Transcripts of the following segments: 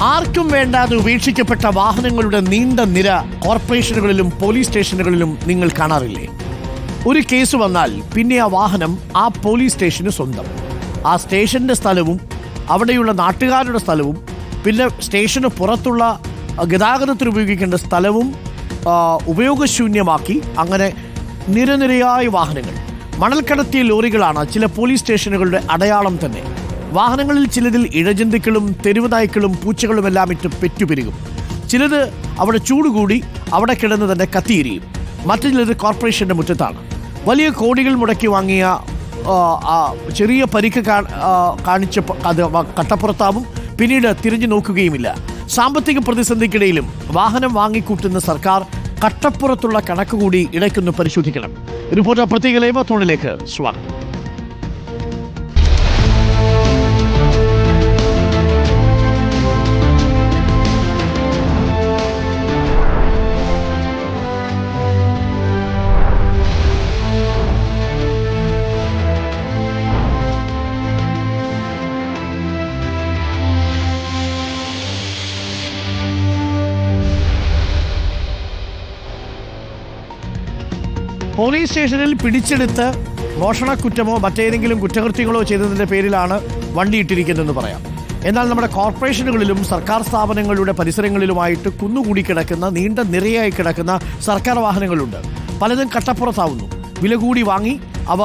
ആർക്കും വേണ്ടാതെ ഉപേക്ഷിക്കപ്പെട്ട വാഹനങ്ങളുടെ നീണ്ട നിര കോർപ്പറേഷനുകളിലും പോലീസ് സ്റ്റേഷനുകളിലും നിങ്ങൾ കാണാറില്ലേ? ഒരു കേസ് വന്നാൽ പിന്നെ ആ വാഹനം ആ പോലീസ് സ്റ്റേഷന് സ്വന്തം. ആ സ്റ്റേഷന്റെ സ്ഥലവും അവിടെയുള്ള നാട്ടുകാരുടെ സ്ഥലവും പിന്നെ സ്റ്റേഷന് പുറത്തുള്ള ഗതാഗതത്തിന് ഉപയോഗിക്കേണ്ട സ്ഥലവും ഉപയോഗശൂന്യമാക്കി അങ്ങനെ നിരനിരയായ വാഹനങ്ങൾ. മണൽ കടത്തിയ ലോറികളാണ് ചില പോലീസ് സ്റ്റേഷനുകളുടെ അടയാളം തന്നെ. വാഹനങ്ങളിൽ ചിലതിൽ ഇഴജന്തുക്കളും തെരുവ് നായ്ക്കളും പൂച്ചകളുമെല്ലാം ഇട്ട് പെറ്റുപെരുകും. ചിലത് അവിടെ ചൂടുകൂടി അവിടെ കിടന്ന് തന്നെ കത്തിയിരിയും. മറ്റു ചിലത് കോർപ്പറേഷൻ്റെ മുറ്റത്താണ്. വലിയ കോടികൾ മുടക്കി വാങ്ങിയ ചെറിയ പരിക്ക് കാണിച്ച അത് കട്ടപ്പുറത്താവും, പിന്നീട് തിരിഞ്ഞു നോക്കുകയുമില്ല. സാമ്പത്തിക പ്രതിസന്ധിക്കിടയിലും വാഹനം വാങ്ങിക്കൂട്ടുന്ന സർക്കാർ കട്ടപ്പുറത്തുള്ള കണക്ക് കൂടി ഇടയ്ക്കൊന്ന് പരിശോധിക്കണം. റിപ്പോർട്ടർ പ്രത്യേക ലൈവ് തോണിലേക്ക് സ്വാഗതം. പോലീസ് സ്റ്റേഷനിൽ പിടിച്ചെടുത്ത് മോഷണക്കുറ്റമോ മറ്റേതെങ്കിലും കുറ്റകൃത്യങ്ങളോ ചെയ്തതിൻ്റെ പേരിലാണ് വണ്ടി ഇട്ടിരിക്കുന്നതെന്ന് പറയാം. എന്നാൽ നമ്മുടെ കോർപ്പറേഷനുകളിലും സർക്കാർ സ്ഥാപനങ്ങളുടെ പരിസരങ്ങളിലുമായിട്ട് കുന്നുകൂടി കിടക്കുന്ന നീണ്ട നിരയായി കിടക്കുന്ന സർക്കാർ വാഹനങ്ങളുണ്ട്. പലതും കട്ടപ്പുറത്താവുന്നു. വില കൂടി വാങ്ങി അവ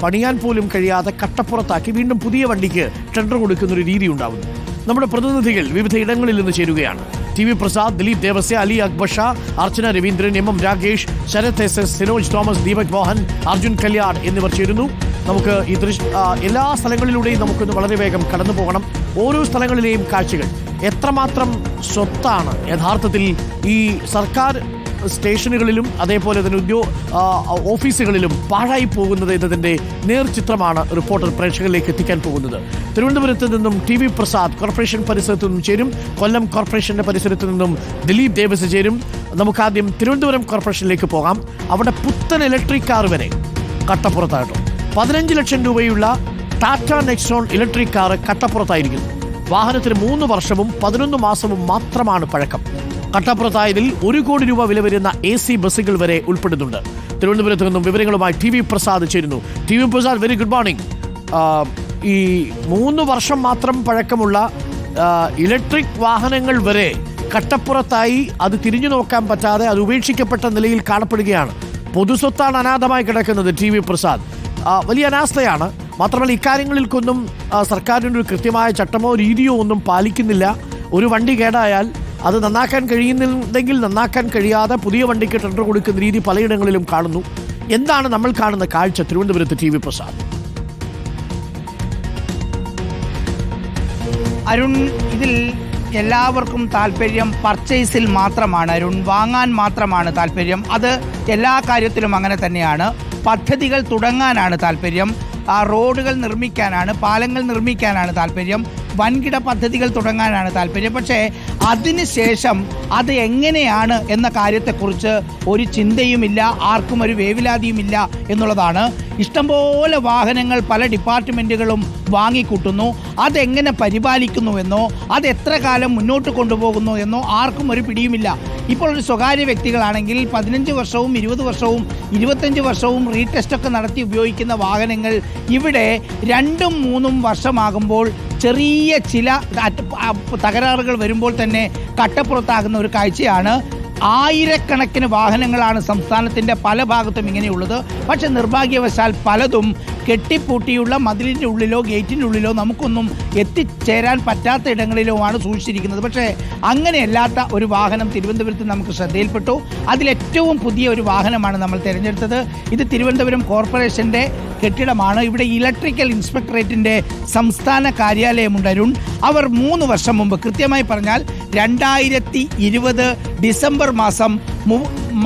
പണിയാൻ പോലും കഴിയാതെ കട്ടപ്പുറത്താക്കി വീണ്ടും പുതിയ വണ്ടിക്ക് ടെൻഡർ കൊടുക്കുന്നൊരു രീതി ഉണ്ടാവുന്നു. നമ്മുടെ പ്രതിനിധികൾ വിവിധ ഇടങ്ങളിൽ നിന്ന് ചേരുകയാണ്. TV Prasad, Dileep Devasya, Ali Akbar Shah, Archana Raveendran, MM Rakesh, Sarath SS, Sinoj Thomas, Deepak Mohan, Arjun Kalyan എന്നിവർ ചേരുന്നു. നമുക്ക് ഈ എല്ലാ സ്ഥലങ്ങളിലൂടെയും നമുക്കൊന്ന് വളരെ വേഗം കടന്നു പോകണം. ഓരോ സ്ഥലങ്ങളിലെയും കാഴ്ചകൾ എത്രമാത്രം സ്വത്താണ് യഥാർത്ഥത്തിൽ ഈ സർക്കാർ സ്റ്റേഷനുകളിലും അതേപോലെ തന്നെ ഓഫീസുകളിലും പാഴായി പോകുന്നത് എന്നതിൻ്റെ നേർചിത്രമാണ് റിപ്പോർട്ടർ പ്രേക്ഷകരിലേക്ക് എത്തിക്കാൻ പോകുന്നത്. തിരുവനന്തപുരത്ത് നിന്നും TV പ്രസാദ് കോർപ്പറേഷൻ പരിസരത്ത് നിന്നും ചേരും. കൊല്ലം കോർപ്പറേഷൻ്റെ പരിസരത്ത് നിന്നും ദിലീപ് ദേവസ് ചേരും. നമുക്കാദ്യം തിരുവനന്തപുരം കോർപ്പറേഷനിലേക്ക് പോകാം. അവിടെ പുത്തൻ ഇലക്ട്രിക് കാർ വരെ കട്ടപ്പുറത്തായിട്ടോ. 15 ലക്ഷം രൂപയുള്ള ടാറ്റ നെക്സോൺ ഇലക്ട്രിക് കാർ കട്ടപ്പുറത്തായിരിക്കുന്നു. വാഹനത്തിന് 3 വർഷവും 11 മാസവും മാത്രമാണ് പഴക്കം. കട്ടപ്പുറത്തായതിൽ 1 കോടി രൂപ വില വരുന്ന AC ബസ്സുകൾ വരെ ഉൾപ്പെടുന്നുണ്ട്. തിരുവനന്തപുരത്ത് നിന്നും വിവരങ്ങളുമായി TV പ്രസാദ് ചേരുന്നു. TV Prasad, very good morning. ഈ 3 വർഷം മാത്രം പഴക്കമുള്ള ഇലക്ട്രിക് വാഹനങ്ങൾ വരെ കട്ടപ്പുറത്തായി അത് തിരിഞ്ഞു നോക്കാൻ പറ്റാതെ അത് ഉപേക്ഷിക്കപ്പെട്ട നിലയിൽ കാണപ്പെടുകയാണ്. പൊതുസ്വത്താണ് അനാഥമായി കിടക്കുന്നത്. TV പ്രസാദ്, വലിയ അനാസ്ഥയാണ്. മാത്രമല്ല ഇക്കാര്യങ്ങളിൽക്കൊന്നും സർക്കാരിൻ്റെ ഒരു കൃത്യമായ ചട്ടമോ രീതിയോ ഒന്നും പാലിക്കുന്നില്ല. ഒരു വണ്ടി കേടായാൽ അത് നന്നാക്കാൻ കഴിയുന്നുണ്ടെങ്കിൽ നന്നാക്കാൻ കഴിയാതെ പുതിയ വണ്ടിക്ക് ടെൻഡർ കൊടുക്കുന്ന രീതി പലയിടങ്ങളിലും കാണുന്നു. എന്താണ് നമ്മൾ കാണുന്ന കാഴ്ച തിരുവനന്തപുരത്ത്? TV പ്രസാദ്. അരുൺ, ഇതിൽ എല്ലാവർക്കും താല്പര്യം പർച്ചേസിൽ മാത്രമാണ് അരുൺ, വാങ്ങാൻ മാത്രമാണ് താല്പര്യം. അത് എല്ലാ കാര്യത്തിലും അങ്ങനെ തന്നെയാണ്. പദ്ധതികൾ തുടങ്ങാനാണ് താല്പര്യം, റോഡുകൾ നിർമ്മിക്കാനാണ്, പാലങ്ങൾ നിർമ്മിക്കാനാണ് താല്പര്യം, വൻകിട പദ്ധതികൾ തുടങ്ങാനാണ് താല്പര്യം. പക്ഷേ അതിനുശേഷം അത് എങ്ങനെയാണ് എന്ന കാര്യത്തെക്കുറിച്ച് ഒരു ചിന്തയുമില്ല, ആർക്കും ഒരു വേവലാതിയുമില്ല എന്നുള്ളതാണ്. ഇഷ്ടംപോലെ വാഹനങ്ങൾ പല ഡിപ്പാർട്ട്മെൻറ്റുകളും വാങ്ങിക്കൂട്ടുന്നു. അതെങ്ങനെ പരിപാലിക്കുന്നുവെന്നോ അതെത്ര കാലം മുന്നോട്ട് കൊണ്ടുപോകുന്നു എന്നോ ആർക്കും ഒരു പിടിയുമില്ല. ഇപ്പോൾ ഒരു സ്വകാര്യ വ്യക്തികളാണെങ്കിൽ 15 വർഷവും 20 വർഷവും 25 വർഷവും റീടെസ്റ്റൊക്കെ നടത്തി ഉപയോഗിക്കുന്ന വാഹനങ്ങൾ ഇവിടെ 2-3 വർഷമാകുമ്പോൾ ചെറിയ ചില തകരാറുകൾ വരുമ്പോൾ തന്നെ കട്ടപ്പുറത്താകുന്ന ഒരു കാഴ്ചയാണ്. ആയിരക്കണക്കിന് വാഹനങ്ങളാണ് സംസ്ഥാനത്തിൻ്റെ പല ഭാഗത്തും ഇങ്ങനെയുള്ളത്. പക്ഷെ നിർഭാഗ്യവശാൽ പലതും കെട്ടിപ്പൂട്ടിയുള്ള മതിലിൻ്റെ ഉള്ളിലോ ഗേറ്റിൻ്റെ ഉള്ളിലോ നമുക്കൊന്നും എത്തിച്ചേരാൻ പറ്റാത്ത ഇടങ്ങളിലോ ആണ് സൂക്ഷിച്ചിരിക്കുന്നത്. പക്ഷേ അങ്ങനെയല്ലാത്ത ഒരു വാഹനം തിരുവനന്തപുരത്ത് നമുക്ക് ശ്രദ്ധയിൽപ്പെട്ടു. അതിലേറ്റവും പുതിയ ഒരു വാഹനമാണ് നമ്മൾ തിരഞ്ഞെടുത്തത്. ഇത് തിരുവനന്തപുരം കോർപ്പറേഷൻ്റെ കെട്ടിടമാണ്. ഇവിടെ ഇലക്ട്രിക്കൽ ഇൻസ്പെക്ടറേറ്റിൻ്റെ സംസ്ഥാന കാര്യാലയമുണ്ട് അരുൺ. അവർ 3 വർഷം മുമ്പ്, കൃത്യമായി പറഞ്ഞാൽ 2020 ഡിസംബർ മാസം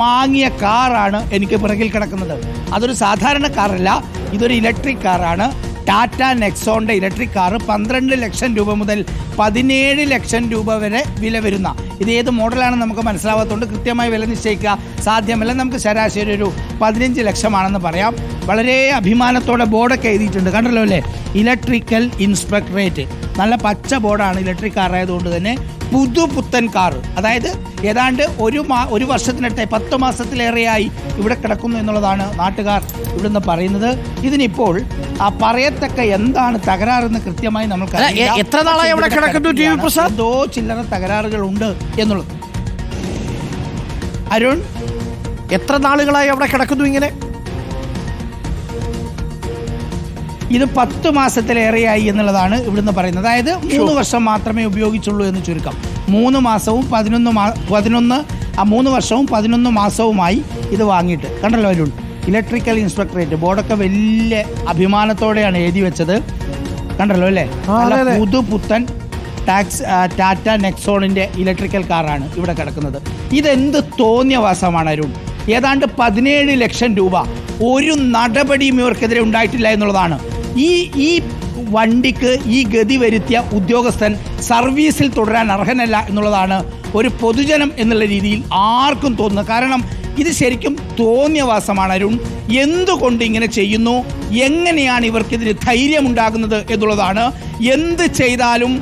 വാങ്ങിയ കാറാണ് എനിക്ക് പിറകിൽ കിടക്കുന്നത്. അതൊരു സാധാരണ കാറല്ല, ഇതൊരു ഇലക്ട്രിക് കാറാണ്. ടാറ്റ നെക്സോണിൻ്റെ ഇലക്ട്രിക് കാറ് 12 ലക്ഷം രൂപ മുതൽ 17 ലക്ഷം രൂപ വരെ വില വരുന്ന, ഇത് ഏത് മോഡലാണെന്ന് നമുക്ക് മനസ്സിലാവാത്തതുകൊണ്ട് കൃത്യമായി വില നിശ്ചയിക്കുക സാധ്യമല്ല. നമുക്ക് ശരാശരി ഒരു 15 ലക്ഷമാണെന്ന് പറയാം. വളരെ അഭിമാനത്തോടെ ബോർഡൊക്കെ എഴുതിയിട്ടുണ്ട്, കണ്ടല്ലോ അല്ലേ? Electrical inspectorate. നല്ല പച്ച ബോർഡാണ്. ഇലക്ട്രിക് കാർ ആയതുകൊണ്ട് തന്നെ പുതുപുത്തൻ കാർ, അതായത് ഏതാണ്ട് ഒരു വർഷത്തിനടുത്തായി 10 മാസത്തിലേറെയായി ഇവിടെ കിടക്കുന്നു എന്നുള്ളതാണ് നാട്ടുകാർ ഇവിടുന്ന് പറയുന്നത്. ഇതിനിപ്പോൾ പറയത്തക്ക എന്താണ് തകരാറെന്ന് കൃത്യമായി നമുക്ക് എത്ര നാളായി അവിടെ കിടക്കുന്നു ടി വി പ്രസാദ്? എന്തോ ചില്ലറ തകരാറുകൾ ഉണ്ട് എന്നുള്ളത്. അരുൺ, എത്ര നാളുകളായി അവിടെ കിടക്കുന്നു ഇങ്ങനെ? ഇത് 10 മാസത്തിലേറെയായി എന്നുള്ളതാണ് ഇവിടുന്ന് പറയുന്നത്. അതായത് 3 വർഷം മാത്രമേ ഉപയോഗിച്ചുള്ളൂ എന്ന് ചുരുക്കം. 3 മാസവും 3 വർഷവും 11 മാസവുമായി ഇത് വാങ്ങിയിട്ട്. കണ്ടല്ലോ അരുൺ, ഇലക്ട്രിക്കൽ ഇൻസ്പെക്ടറേറ്റ് ബോർഡൊക്കെ വലിയ അഭിമാനത്തോടെയാണ് എഴുതി വെച്ചത്. കണ്ടല്ലോ അല്ലേ? പുതുപുത്തൻ ടാറ്റ നെക്സോണിന്റെ ഇലക്ട്രിക്കൽ കാറാണ് ഇവിടെ കിടക്കുന്നത്. ഇതെന്ത് തോന്നിയവാസമാണ് അരുൺ. ഏതാണ്ട് 17 ലക്ഷം രൂപ ഒരു നടപടിയും ഇവർക്കെതിരെ ഉണ്ടായിട്ടില്ല എന്നുള്ളതാണ്. ഈ വണ്ടിക്ക് ഈ ഗതി വരുത്തിയ ഉദ്യോഗസ്ഥൻ സർവീസിൽ തുടരാൻ അർഹനല്ല എന്നുള്ളതാണ് ഒരു പൊതുജനം എന്നുള്ള രീതിയിൽ ആർക്കും തോന്നുന്നത്. കാരണം ഇത് ശരിക്കും തോന്നിയവാസമാണ് അരുൺ. എന്തുകൊണ്ട് ഇങ്ങനെ ചെയ്യുന്നു, എങ്ങനെയാണ് ഇവർക്കിതിന് ധൈര്യമുണ്ടാകുന്നത് എന്നുള്ളതാണ്. എന്ത് ചെയ്താലും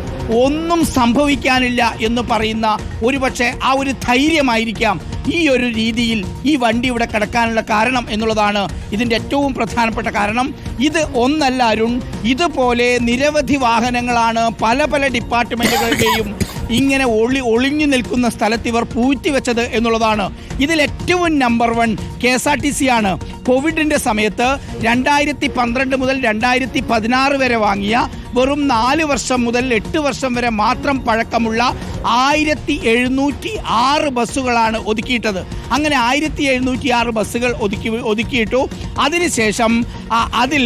ഒന്നും സംഭവിക്കാനില്ല എന്ന് പറയുന്ന ഒരുപക്ഷെ ആ ഒരു ധൈര്യമായിരിക്കാം ഈ ഒരു രീതിയിൽ ഈ വണ്ടി ഇവിടെ കിടക്കാനുള്ള കാരണം എന്നുള്ളതാണ് ഇതിൻ്റെ ഏറ്റവും പ്രധാനപ്പെട്ട കാരണം. ഇത് ഒന്നല്ല അരുൺ, ഇതുപോലെ നിരവധി വാഹനങ്ങളാണ് പല ഡിപ്പാർട്ട്മെൻറ്റുകളുടെയും ഇങ്ങനെ ഒളിഞ്ഞു നിൽക്കുന്ന സ്ഥലത്ത് ഇവർ പൂഴ്ത്തിവെച്ചത് എന്നുള്ളതാണ്. ഇതിൽ ഏറ്റവും നമ്പർ 1 KSRTC ആണ്. കോവിഡിൻ്റെ സമയത്ത് 2012 മുതൽ 2016 വരെ വാങ്ങിയ വെറും 4 വർഷം മുതൽ 8 വർഷം വരെ മാത്രം പഴക്കമുള്ള 1706 ബസ്സുകളാണ് ഒതുക്കിയിട്ടത്. അങ്ങനെ 1706 ബസ്സുകൾ ഒതുക്കിയിട്ടു. അതിനുശേഷം അതിൽ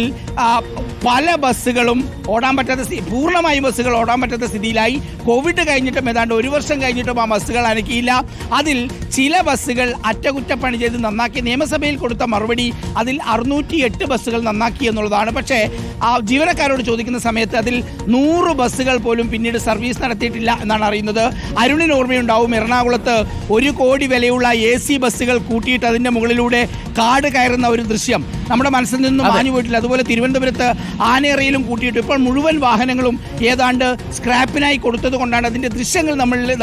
പല ബസ്സുകളും ഓടാൻ പറ്റാത്ത പൂർണ്ണമായി ബസ്സുകൾ ഓടാൻ പറ്റാത്ത സ്ഥിതിയിലായി. കോവിഡ് കഴിഞ്ഞിട്ടും ഏതാണ്ട് 1 വർഷം കഴിഞ്ഞിട്ടും ആ ബസ്സുകൾ അനക്കിയില്ല. അതിൽ ചില ബസ്സുകൾ അറ്റകുറ്റപ്പണി ചെയ്ത് നന്നാക്കി. നിയമസഭയിൽ കൊടുത്ത മറുപടി അതിൽ 608 ബസ്സുകൾ നന്നാക്കി എന്നുള്ളതാണ്. പക്ഷേ ആ ജീവനക്കാരോട് ചോദിക്കുന്ന സമയത്ത് അതിൽ 100 ബസ്സുകൾ പോലും പിന്നീട് സർവീസ് നടത്തിയിട്ടില്ല എന്നാണ് അറിയുന്നത്. അരുണിന് ഓർമ്മയുണ്ടാവും, എറണാകുളത്ത് 1 കോടി വിലയുള്ള AC ബസ്സുകൾ കൂട്ടിയിട്ട് അതിൻ്റെ മുകളിലൂടെ കാട് കയറുന്ന ഒരു ദൃശ്യം നമ്മുടെ മനസ്സിൽ നിന്നും മാഞ്ഞു പോയിട്ടില്ല. അതുപോലെ തിരുവനന്തപുരത്ത് ആനേറയിലും കൂട്ടിയിട്ട് ഇപ്പോൾ മുഴുവൻ വാഹനങ്ങളും ഏതാണ്ട് സ്ക്രാപ്പിനായി കൊടുത്തത് കൊണ്ടാണ് അതിൻ്റെ ദൃശ്യങ്ങൾ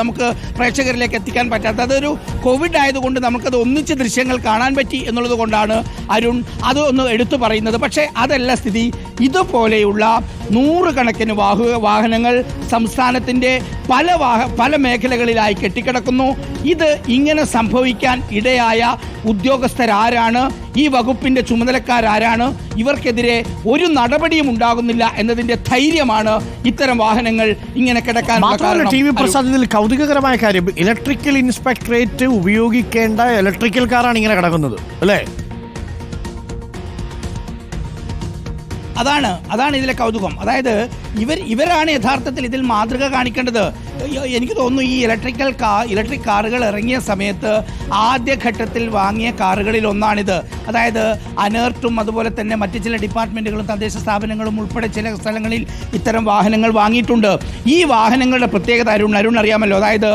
നമുക്ക് പ്രേക്ഷകരിലേക്ക് എത്തിക്കാൻ പറ്റാത്തത്. അതൊരു കോവിഡ് ആയതുകൊണ്ട് നമുക്കത് ഒന്നിച്ച് ദൃശ്യങ്ങൾ കാണാൻ പറ്റി എന്നുള്ളത് കൊണ്ടാണ് അരുൺ അത് ഒന്ന് എടുത്തു പറയുന്നത്. പക്ഷേ അതല്ല സ്ഥിതി. ഇതുപോലെയുള്ള 100 കണക്കിന് വാഹനങ്ങൾ സംസ്ഥാനത്തിൻ്റെ പല മേഖലകളിലായി കെട്ടിക്കിടക്കുന്നു. ഇത് ഇങ്ങനെ സംഭവിക്കാൻ ഇടയായ ഉദ്യോഗസ്ഥരാരാണ്, ഈ വകുപ്പിന്റെ ചുമതലക്കാരാരാണ്, ഇവർക്കെതിരെ ഒരു നടപടിയും ഉണ്ടാകുന്നില്ല എന്നതിന്റെ ധൈര്യമാണ് ഇത്തരം വാഹനങ്ങൾ ഇങ്ങനെ കിടക്കാൻ കാരണം. ടി വി പ്രസാദ്, കൗതുകകരമായ കാര്യം, ഇലക്ട്രിക്കൽ ഇൻസ്പെക്ടറേറ്റ് ഉപയോഗിക്കേണ്ട ഇലക്ട്രിക്കൽ കാറാണ് ഇങ്ങനെ കിടക്കുന്നത് അല്ലേ? അതാണ് ഇതിലെ കൗതുകം. അതായത് ഇവരാണ് യഥാർത്ഥത്തിൽ ഇതിൽ മാതൃക കാണിക്കേണ്ടത്. എനിക്ക് തോന്നുന്നു ഈ ഇലക്ട്രിക് കാറുകൾ ഇറങ്ങിയ സമയത്ത് ആദ്യഘട്ടത്തിൽ വാങ്ങിയ കാറുകളിൽ ഒന്നാണിത്. അതായത് അനേർട്ടും അതുപോലെ തന്നെ മറ്റ് ചില ഡിപ്പാർട്ട്മെൻറ്റുകളും തദ്ദേശ സ്ഥാപനങ്ങളും ഉൾപ്പെടെ ചില സ്ഥലങ്ങളിൽ ഇത്തരം വാഹനങ്ങൾ വാങ്ങിയിട്ടുണ്ട്. ഈ വാഹനങ്ങളുടെ പ്രത്യേകത അരുൺ അറിയാമല്ലോ. അതായത്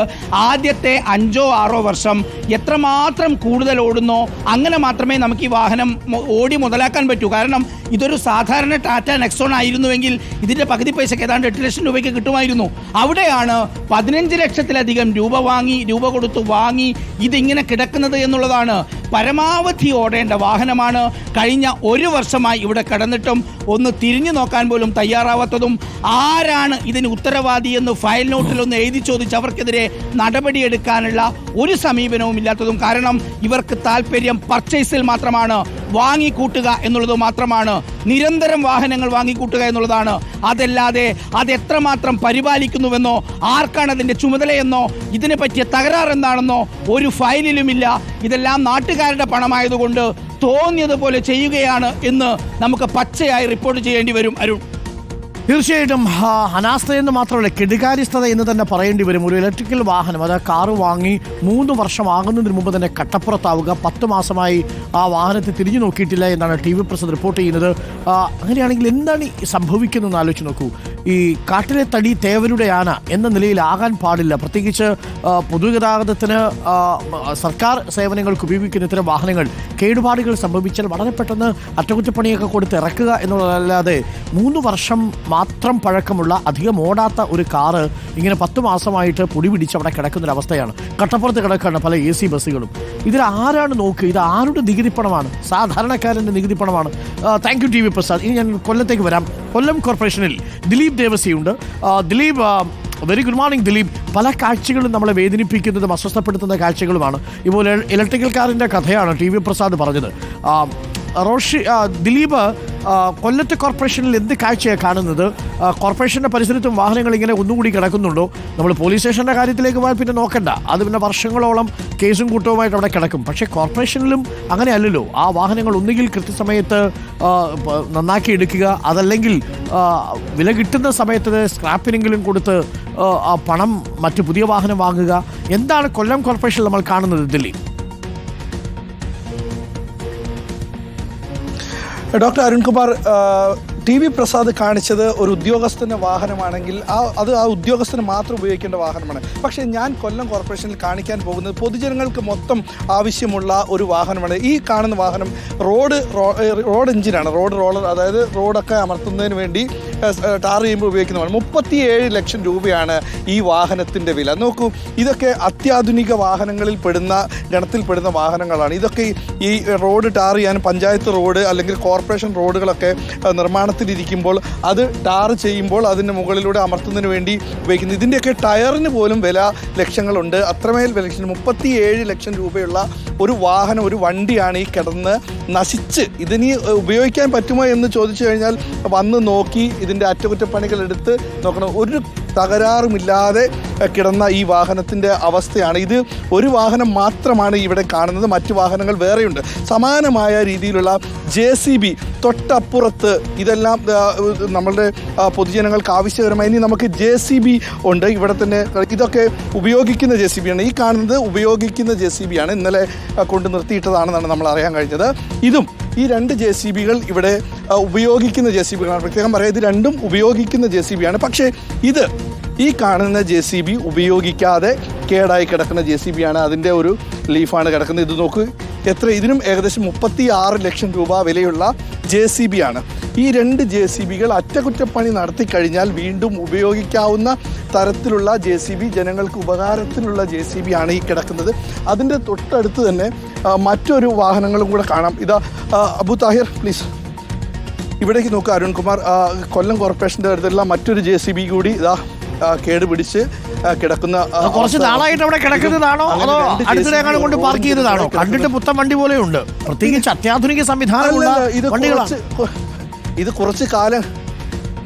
ആദ്യത്തെ 5-6 വർഷം എത്രമാത്രം കൂടുതൽ ഓടുന്നോ അങ്ങനെ മാത്രമേ നമുക്ക് ഈ വാഹനം ഓടി മുതലാക്കാൻ പറ്റൂ. കാരണം ഇതൊരു സാധാരണ ടാറ്റ നെക്സോൺ ആയിരുന്നുവെങ്കിൽ ഇതിൻ്റെ പകുതി പൈസക്ക് ഏതാണ്ട് 8 ലക്ഷം രൂപയ്ക്ക് കിട്ടുമായിരുന്നു. അവിടെയാണ് 15 ലക്ഷത്തിലധികം രൂപ കൊടുത്തു വാങ്ങി ഇതിങ്ങനെ കിടക്കുന്നത് എന്നുള്ളതാണ്. പരമാവധി ഓടേണ്ട വാഹനമാണ്. കഴിഞ്ഞ 1 വർഷമായി ഇവിടെ കിടന്നിട്ടും ഒന്ന് തിരിഞ്ഞു നോക്കാൻ പോലും തയ്യാറാവാത്തതും, ആരാണ് ഇതിന് ഉത്തരവാദി എന്ന് ഫയൽ നോട്ടിലൊന്ന് എഴുതി ചോദിച്ച് അവർക്കെതിരെ നടപടിയെടുക്കാനുള്ള ഒരു സമീപനവും ഇല്ലാത്തതും. കാരണം ഇവർക്ക് താല്പര്യം പർച്ചേസിൽ മാത്രമാണ്, വാങ്ങിക്കൂട്ടുക എന്നുള്ളത് മാത്രമാണ്, നിരന്തരം വാഹനങ്ങൾ വാങ്ങിക്കൂട്ടുക എന്നുള്ളതാണ്. അതല്ലാതെ അതെത്രമാത്രം പരിപാലിക്കുന്നുവെന്നോ ആർക്കാണ് അതിൻ്റെ ചുമതലയെന്നോ ഇതിനെ പറ്റിയ തകരാർ എന്താണെന്നോ ഒരു ഫയലിലുമില്ല. ഇതെല്ലാം നാട്ടുകാരുടെ പണമായതുകൊണ്ട് തോന്നിയതുപോലെ ചെയ്യുകയാണ് എന്ന് നമുക്ക് പച്ചയായി റിപ്പോർട്ട് ചെയ്യേണ്ടി വരും അരുൺ. തീർച്ചയായിട്ടും അനാസ്ഥയെന്ന് മാത്രമല്ല കെടുകാര്യസ്ഥത എന്ന് തന്നെ പറയേണ്ടി വരും. ഒരു ഇലക്ട്രിക്കൽ വാഹനം, അത് കാറ് വാങ്ങി 3 വർഷമാകുന്നതിന് മുമ്പ് തന്നെ കട്ടപ്പുറത്താവുക, 10 മാസമായി ആ വാഹനത്തെ തിരിഞ്ഞു നോക്കിയിട്ടില്ല എന്നാണ് TV പ്രസ് റിപ്പോർട്ട് ചെയ്യുന്നത്. അങ്ങനെയാണെങ്കിൽ എന്താണ് സംഭവിക്കുന്നതെന്ന് ആലോചിച്ച് നോക്കൂ. ഈ കാട്ടിലെ തടി തേവരുടെ ആന എന്ന നിലയിലാകാൻ പാടില്ല. പ്രത്യേകിച്ച് പൊതുഗതാഗതത്തിന് സർക്കാർ സേവനങ്ങൾക്ക് ഉപയോഗിക്കുന്ന ഇത്തരം വാഹനങ്ങൾ കേടുപാടുകൾ സംഭവിച്ചാൽ വളരെ പെട്ടെന്ന് അറ്റകുറ്റപ്പണിയൊക്കെ കൊടുത്ത് ഇറക്കുക എന്നുള്ളതല്ലാതെ 3 വർഷം മാത്രം പഴക്കമുള്ള അധികം ഓടാത്ത ഒരു കാറ് ഇങ്ങനെ 10 മാസമായിട്ട് പൊടി പിടിച്ച് അവിടെ കിടക്കുന്നൊരവസ്ഥയാണ്. കട്ടപ്പുറത്ത് കിടക്കുകയാണ് പല AC ബസ്സുകളും. ഇതിൽ ആരാണ് നോക്കുക? ഇത് ആരുടെ നികുതിപ്പണമാണ്? സാധാരണക്കാരൻ്റെ നികുതിപ്പണമാണ്. Thank you TV Prasad. ഇനി ഞാൻ കൊല്ലത്തേക്ക് വരാം. കൊല്ലം കോർപ്പറേഷനിൽ ദിലീപ് ദേവസിയുണ്ട്. Dileep, very good morning Dileep. പല കാഴ്ചകളും നമ്മളെ വേദനിപ്പിക്കുന്നതും അസ്വസ്ഥപ്പെടുത്തുന്ന കാഴ്ചകളുമാണ്. ഇതുപോലെ ഇലക്ട്രിക്കൽ കാറിൻ്റെ കഥയാണ് TV പ്രസാദ് പറഞ്ഞത്. ദിലീപ്, കൊല്ലത്തെ കോർപ്പറേഷനിൽ എന്ത് കാഴ്ചയാണ് കാണുന്നത്? കോർപ്പറേഷൻ്റെ പരിസരത്തും വാഹനങ്ങൾ ഇങ്ങനെ ഒന്നുകൂടി കിടക്കുന്നുണ്ടോ? നമ്മൾ പോലീസ് സ്റ്റേഷൻ്റെ കാര്യത്തിലേക്ക് പോയാൽ പിന്നെ നോക്കണ്ട, അത് പിന്നെ വർഷങ്ങളോളം കേസും കൂട്ടവുമായിട്ട് അവിടെ കിടക്കും. പക്ഷേ കോർപ്പറേഷനിലും അങ്ങനെ അല്ലല്ലോ. ആ വാഹനങ്ങൾ ഒന്നുകിൽ കൃത്യസമയത്ത് നന്നാക്കി എടുക്കുക, അതല്ലെങ്കിൽ വില കിട്ടുന്ന സമയത്ത് സ്ക്രാപ്പിനെങ്കിലും കൊടുത്ത് ആ പണം മറ്റു പുതിയ വാഹനം വാങ്ങുക. എന്താണ് കൊല്ലം കോർപ്പറേഷനിൽ നമ്മൾ കാണുന്നത് ദിലീപ്? ഡോക്ടർ അരുൺകുമാർ, TV പ്രസാദ് കാണിച്ചത് ഒരു ഉദ്യോഗസ്ഥൻ്റെ വാഹനമാണെങ്കിൽ ആ ഉദ്യോഗസ്ഥന് മാത്രം ഉപയോഗിക്കേണ്ട വാഹനമാണ്. പക്ഷേ ഞാൻ കൊല്ലം കോർപ്പറേഷനിൽ കാണിക്കാൻ പോകുന്നത് പൊതുജനങ്ങൾക്ക് മൊത്തം ആവശ്യമുള്ള ഒരു വാഹനമാണ്. ഈ കാണുന്ന വാഹനം റോഡ് എഞ്ചിനാണ്, റോഡ് റോളർ, അതായത് റോഡൊക്കെ അമർത്തുന്നതിന് വേണ്ടി ടാർ ചെയ്യുമ്പോൾ ഉപയോഗിക്കുന്നതാണ്. 37 ലക്ഷം രൂപയാണ് ഈ വാഹനത്തിൻ്റെ വില. നോക്കൂ, ഇതൊക്കെ അത്യാധുനിക വാഹനങ്ങളിൽ ഗണത്തിൽപ്പെടുന്ന വാഹനങ്ങളാണ്. ഇതൊക്കെ ഈ റോഡ് ടാർ ചെയ്യാൻ പഞ്ചായത്ത് റോഡ് അല്ലെങ്കിൽ കോർപ്പറേഷൻ റോഡുകളൊക്കെ നിർമ്മാണത്തിലിരിക്കുമ്പോൾ അത് ടാർ ചെയ്യുമ്പോൾ അതിൻ്റെ മുകളിലൂടെ അമർത്തുന്നതിന് വേണ്ടി ഉപയോഗിക്കുന്നത്. ഇതിൻ്റെയൊക്കെ ടയറിന് പോലും വില ലക്ഷങ്ങളുണ്ട്. അത്രമേൽ വില, 37 ലക്ഷം രൂപയുള്ള ഒരു വാഹനം, ഒരു വണ്ടിയാണ് ഈ കിടന്ന് നശിച്ച്. ഇതിനി ഉപയോഗിക്കാൻ പറ്റുമോ എന്ന് ചോദിച്ചു കഴിഞ്ഞാൽ വന്ന് നോക്കി ഇതിൻ്റെ അറ്റകുറ്റപ്പണികൾ എടുത്ത് നോക്കണം. ഒരു തകരാറുമില്ലാതെ കിടന്ന ഈ വാഹനത്തിൻ്റെ അവസ്ഥയാണ്. ഇത് ഒരു വാഹനം മാത്രമാണ് ഇവിടെ കാണുന്നത്, മറ്റു വാഹനങ്ങൾ വേറെയുണ്ട്. സമാനമായ രീതിയിലുള്ള JCB തൊട്ടപ്പുറത്ത്, ഇതെല്ലാം നമ്മളുടെ പൊതുജനങ്ങൾക്ക് ആവശ്യകരമായി. ഇനി നമുക്ക് JCB ഉണ്ട് ഇവിടെ തന്നെ. ഇതൊക്കെ ഉപയോഗിക്കുന്ന JCB ആണ്. ഈ കാണുന്നത് ഉപയോഗിക്കുന്ന JCB ആണ്. ഇന്നലെ കൊണ്ട് നിർത്തിയിട്ടതാണെന്നാണ് നമ്മൾ അറിയാൻ കഴിഞ്ഞത്. ഈ 2 JCBകൾ ഇവിടെ ഉപയോഗിക്കുന്ന JCBകളാണ്. പ്രത്യേകം പറയാം, ഇത് രണ്ടും ഉപയോഗിക്കുന്ന JCB ആണ്. പക്ഷേ ഈ കാണുന്ന JCB ഉപയോഗിക്കാതെ കേടായി കിടക്കുന്ന JCB ആണ്. അതിൻ്റെ ഒരു ലീഫാണ് കിടക്കുന്നത്. ഇത് നോക്ക്, ഇതിനും ഏകദേശം 36 ലക്ഷം രൂപ വിലയുള്ള JCB ആണ്. ഈ 2 JCBകൾ അറ്റകുറ്റപ്പണി നടത്തി കഴിഞ്ഞാൽ വീണ്ടും ഉപയോഗിക്കാവുന്ന തരത്തിലുള്ള JCB, ജനങ്ങൾക്ക് ഉപകാരത്തിനുള്ള JCB ആണ് ഈ കിടക്കുന്നത്. അതിൻ്റെ തൊട്ടടുത്ത് തന്നെ മറ്റൊരു വാഹനങ്ങളും കൂടെ കാണാം. അബു താഹിർ പ്ലീസ് ഇവിടേക്ക് നോക്കുക. അരുൺകുമാർ, കൊല്ലം കോർപ്പറേഷൻ്റെ അടുത്തുള്ള മറ്റൊരു JCB കൂടി കേടുപിടിച്ച് കിടക്കുന്ന, കുറച്ച് നാളായിട്ട് അവിടെ കിടക്കുന്നതാണോ അതോ അടുത്തിടെങ്ങാനും കൊണ്ട് പാർക്ക് ചെയ്തതാണോ? കണ്ടിട്ട് പുത്തൻ വണ്ടി പോലെയുണ്ട്. പ്രത്യേകിച്ച് അത്യാധുനിക സംവിധാനമുള്ള വണ്ടികളാണ്. ഇത്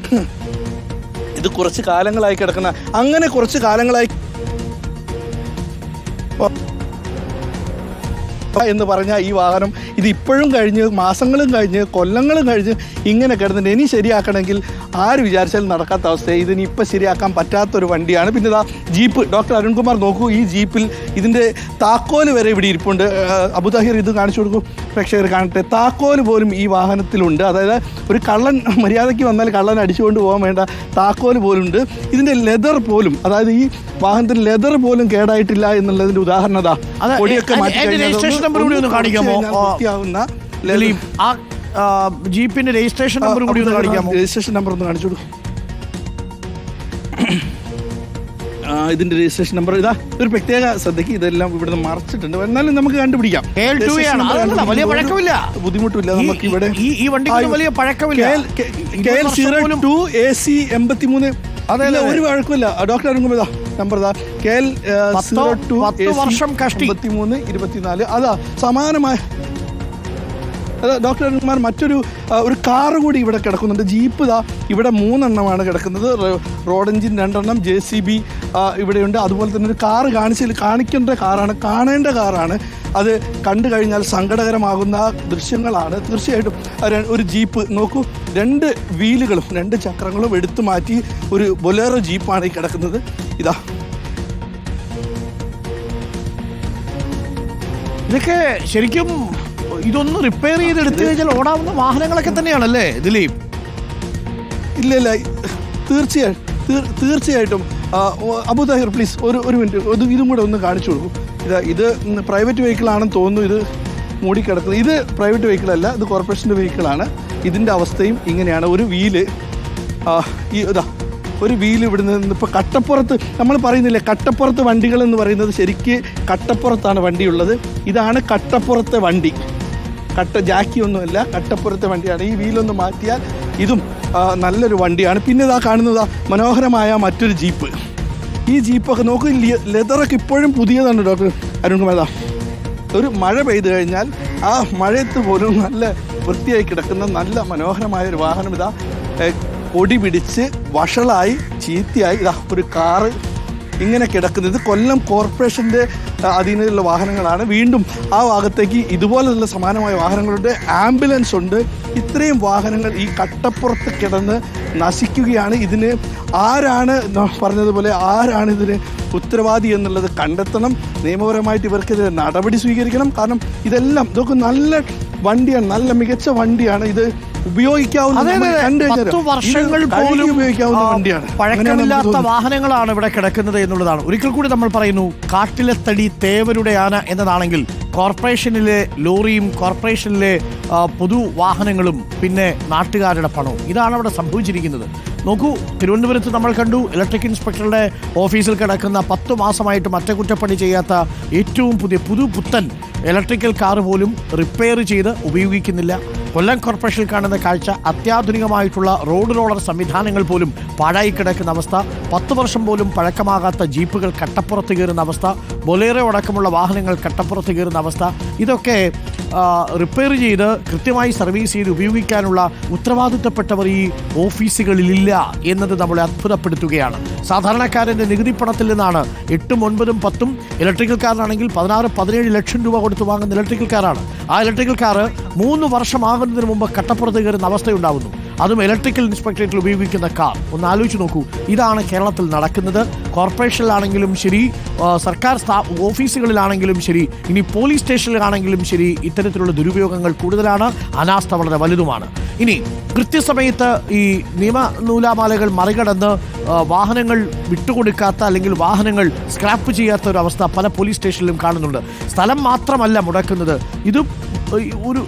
കുറച്ച് കാലങ്ങളായി കിടക്കുന്ന, അങ്ങനെ കുറച്ച് കാലങ്ങളായി എന്ന് പറഞ്ഞാൽ ഈ വാഹനം ഇത് ഇപ്പോഴും കഴിഞ്ഞ് മാസങ്ങളും കഴിഞ്ഞ് കൊല്ലങ്ങളും കഴിഞ്ഞ് ഇങ്ങനെ കിടന്നിട്ട് ഇനി ശരിയാക്കണമെങ്കിൽ ആര് വിചാരിച്ചാലും നടക്കാത്ത അവസ്ഥ. ഇതിനിപ്പോൾ ശരിയാക്കാൻ പറ്റാത്തൊരു വണ്ടിയാണ്. പിന്നെ ജീപ്പ്, ഡോക്ടർ അരുൺകുമാർ നോക്കൂ, ഈ ജീപ്പിൽ ഇതിൻ്റെ താക്കോല് വരെ ഇവിടെ ഇരിപ്പുണ്ട്. അബുതാഹിർ ഇത് കാണിച്ചു കൊടുക്കും, പ്രേക്ഷകർ കാണട്ടെ. താക്കോല് പോലും ഈ വാഹനത്തിലുണ്ട്. അതായത് ഒരു കള്ളൻ മര്യാദയ്ക്ക് വന്നാൽ കള്ളൻ അടിച്ചുകൊണ്ട് പോകാൻ വേണ്ട താക്കോല് പോലും ഉണ്ട്. ഇതിൻ്റെ ലെതർ പോലും, അതായത് ഈ വാഹനത്തിന് ലെതർ പോലും കേടായിട്ടില്ല എന്നുള്ളതിൻ്റെ ഉദാഹരണം പൊടിയൊക്കെ മാറ്റി കഴിഞ്ഞാൽ ജീപ്പിന്റെ രജിസ്ട്രേഷൻ നമ്പർ കൂടി ഒന്ന് കാണിക്കാമോ? രജിസ്ട്രേഷൻ നമ്പർ ഒന്ന് കാണിച്ചു കൊടുക്കും. ഇതിന്റെ രജിസ്ട്രേഷൻ നമ്പർ ഒരു പ്രത്യേക ശ്രദ്ധയ്ക്ക്, ഇതെല്ലാം ഇവിടുന്ന് മറച്ചിട്ടുണ്ട്. എന്നാലും നമുക്ക് കണ്ടുപിടിക്കാം. വലിയ പഴക്കമില്ല, ബുദ്ധിമുട്ടില്ല. നമുക്ക് ഇവിടെ ഈ വണ്ടിക്ക് വലിയ പഴക്കമില്ല. KL 02 AC 83. അതല്ല, ഒരു വഴക്കില്ല. Doctor Arunkumar number KL 02 83 24. സമാനമായ ഡോക്ടർ അരുൺകുമാർ മറ്റൊരു കാറ് കൂടി ഇവിടെ കിടക്കുന്നുണ്ട്. ജീപ്പ് ഇവിടെ 3 എണ്ണമാണ് കിടക്കുന്നത്. റോഡ് എഞ്ചിൻ 2 എണ്ണം, JCB ഇവിടെയുണ്ട്. അതുപോലെ തന്നെ ഒരു കാറ് കാണിക്കേണ്ട കാറാണ്, കാണേണ്ട കാറാണ്. അത് കണ്ടു കഴിഞ്ഞാൽ സങ്കടകരമാകുന്ന ദൃശ്യങ്ങളാണ്. തീർച്ചയായിട്ടും ഒരു ജീപ്പ് നോക്കൂ, 2 വീലുകളും 2 ചക്രങ്ങളും എടുത്തു മാറ്റി ഒരു ബൊലേറോ ജീപ്പാണ് ഈ കിടക്കുന്നത്. ഇതാ ഇതൊക്കെ ശരിക്കും ഇതൊന്ന് റിപ്പയർ ചെയ്ത് എടുത്തു കഴിഞ്ഞാൽ ഓടാവുന്ന വാഹനങ്ങളൊക്കെ തന്നെയാണല്ലേ ദിലീപ്? ഇല്ല, തീർച്ചയായിട്ടും. അബു താഹിർ പ്ലീസ് ഒരു മിനിറ്റ്, ഇതും കൂടെ ഒന്ന് കാണിച്ചു കൊടുക്കും. ഇത് പ്രൈവറ്റ് വെഹിക്കിളാണെന്ന് തോന്നുന്നു. ഇത് മൂടിക്കിടക്കുന്നത് ഇത് പ്രൈവറ്റ് വെഹിക്കിളല്ല, ഇത് കോർപ്പറേഷൻ്റെ വെഹിക്കിളാണ്. ഇതിൻ്റെ അവസ്ഥയും ഇങ്ങനെയാണ്. ഒരു വീല് ഒരു വീല് ഇവിടുന്ന് ഇപ്പോൾ കട്ടപ്പുറത്ത് നമ്മൾ പറയുന്നില്ലേ, കട്ടപ്പുറത്ത് വണ്ടികൾ എന്ന് പറയുന്നത് ശരിക്ക് കട്ടപ്പുറത്താണ് വണ്ടിയുള്ളത്. ഇതാണ് കട്ടപ്പുറത്തെ വണ്ടി, ജാക്കിയൊന്നുമല്ല, കട്ടപ്പുറത്തെ വണ്ടിയാണ്. ഈ വീലൊന്ന് മാറ്റിയാൽ ഇതും നല്ലൊരു വണ്ടിയാണ്. പിന്നെ ഇതാ കാണുന്നതാ മനോഹരമായ മറ്റൊരു ജീപ്പ്. ഈ ജീപ്പൊക്കെ നോക്കൂ, ലെതറൊക്കെ ഇപ്പോഴും പുതിയതാണ് ഡോക്ടർ അരുൺകുമാർ. ഒരു മഴ പെയ്തു കഴിഞ്ഞാൽ ആ മഴയത്ത് പോലും നല്ല വൃത്തിയായി കിടക്കുന്ന നല്ല മനോഹരമായൊരു വാഹനം ഇതാ പൊടി പിടിച്ച് വഷളായി ചീത്തയായി ഇതാ ഒരു കാറ് ഇങ്ങനെ കിടക്കുന്നത്. കൊല്ലം കോർപ്പറേഷൻ്റെ അധീനതയിലുള്ള വാഹനങ്ങളാണ്. വീണ്ടും ആ ഭാഗത്തേക്ക് ഇതുപോലുള്ള സമാനമായ വാഹനങ്ങളുണ്ട്, ആംബുലൻസ് ഉണ്ട്. ഇത്രയും വാഹനങ്ങൾ ഈ കട്ടപ്പുറത്ത് കിടന്ന് നശിക്കുകയാണ്. ഇതിന് ആരാണ് പറഞ്ഞതുപോലെ ഇതിന് ഉത്തരവാദി എന്നുള്ളത് കണ്ടെത്തണം. നിയമപരമായിട്ട് ഇവർക്കെതിരെ നടപടി സ്വീകരിക്കണം. കാരണം ഇതെല്ലാം ഇതൊക്കെ നല്ല വണ്ടിയാണ്, നല്ല മികച്ച വണ്ടിയാണ്. ഇത് ഉപയോഗിക്കാവുന്ന വണ്ടിയാണ്. പഴക്കമില്ലാത്ത വാഹനങ്ങളാണ് ഇവിടെ കിടക്കുന്നത് എന്നുള്ളതാണ്. ഒരിക്കൽ കൂടി നമ്മൾ പറയുന്നു, കാട്ടിലെ തടി തേവരുടെ ആന എന്നതാണെങ്കിൽ കോർപ്പറേഷനിലെ ലോറിയും കോർപ്പറേഷനിലെ പൊതുവാഹനങ്ങളും പിന്നെ നാട്ടുകാരുടെ പണവും, ഇതാണ് അവിടെ സംഭവിച്ചിരിക്കുന്നത്. നോക്കൂ, തിരുവനന്തപുരത്ത് നമ്മൾ കണ്ടു, ഇലക്ട്രിക് ഇൻസ്പെക്ടറുടെ ഓഫീസിൽ കിടക്കുന്ന 10 മാസമായിട്ട് അറ്റകുറ്റപ്പണി ചെയ്യാത്ത ഏറ്റവും പുത്തൻ ഇലക്ട്രിക്കൽ കാർ പോലും റിപ്പയർ ചെയ്ത് ഉപയോഗിക്കുന്നില്ല. കൊല്ലം കോർപ്പറേഷനിൽ കാണുന്ന കാഴ്ച, അത്യാധുനികമായിട്ടുള്ള റോഡ് റോളർ സംവിധാനങ്ങൾ പോലും പാഴായി കിടക്കുന്ന അവസ്ഥ, 10 വർഷം പോലും പഴക്കമാകാത്ത ജീപ്പുകൾ കട്ടപ്പുറത്ത് കയറുന്ന അവസ്ഥ, ബൊലേറോ അടക്കമുള്ള വാഹനങ്ങൾ കട്ടപ്പുറത്ത് കയറുന്ന അവസ്ഥ. ഇതൊക്കെ റിപ്പയർ ചെയ്ത് കൃത്യമായി സർവീസ് ചെയ്ത് ഉപയോഗിക്കാനുള്ള ഉത്തരവാദിത്തപ്പെട്ടവർ ഈ ഓഫീസുകളിലില്ല എന്നത് നമ്മളെ അത്ഭുതപ്പെടുത്തുകയാണ്. സാധാരണക്കാരൻ്റെ നികുതി പണത്തിൽ നിന്നാണ് 8, 9, 10 ഇലക്ട്രിക്കൽ കാറിനാണെങ്കിൽ 16, 17 ലക്ഷം രൂപ കൊടുത്ത് വാങ്ങുന്ന ഇലക്ട്രിക്കൽ കാറാണ്. ആ ഇലക്ട്രിക്കൽ കാറ് 3 വർഷമാകുന്നതിന് മുമ്പ് കട്ടപ്പുറത്ത് കയറുന്ന അവസ്ഥയുണ്ടാകുന്നു. അതും ഇലക്ട്രിക്കൽ ഇൻസ്പെക്ടറേറ്റിൽ ഉപയോഗിക്കുന്ന കാർ. ഒന്ന് ആലോചിച്ച് നോക്കൂ, ഇതാണ് കേരളത്തിൽ നടക്കുന്നത്. കോർപ്പറേഷനിലാണെങ്കിലും ശരി, സർക്കാർ ഓഫീസുകളിലാണെങ്കിലും ശരി, ഇനി പോലീസ് സ്റ്റേഷനിലാണെങ്കിലും ശരി, ഇത്തരത്തിലുള്ള ദുരുപയോഗങ്ങൾ കൂടുതലാണ്, അനാസ്ഥ വളരെ വലുതുമാണ്. ഇനി കൃത്യസമയത്ത് ഈ നിയമനൂലാമാലകൾ മറികടന്ന് വാഹനങ്ങൾ വിട്ടുകൊടുക്കാത്ത അല്ലെങ്കിൽ വാഹനങ്ങൾ സ്ക്രാപ്പ് ചെയ്യാത്ത ഒരു അവസ്ഥ പല പോലീസ് സ്റ്റേഷനിലും കാണുന്നുണ്ട്. സ്ഥലം മാത്രമല്ല മുടക്കുന്നത്, ഇത് ഒരു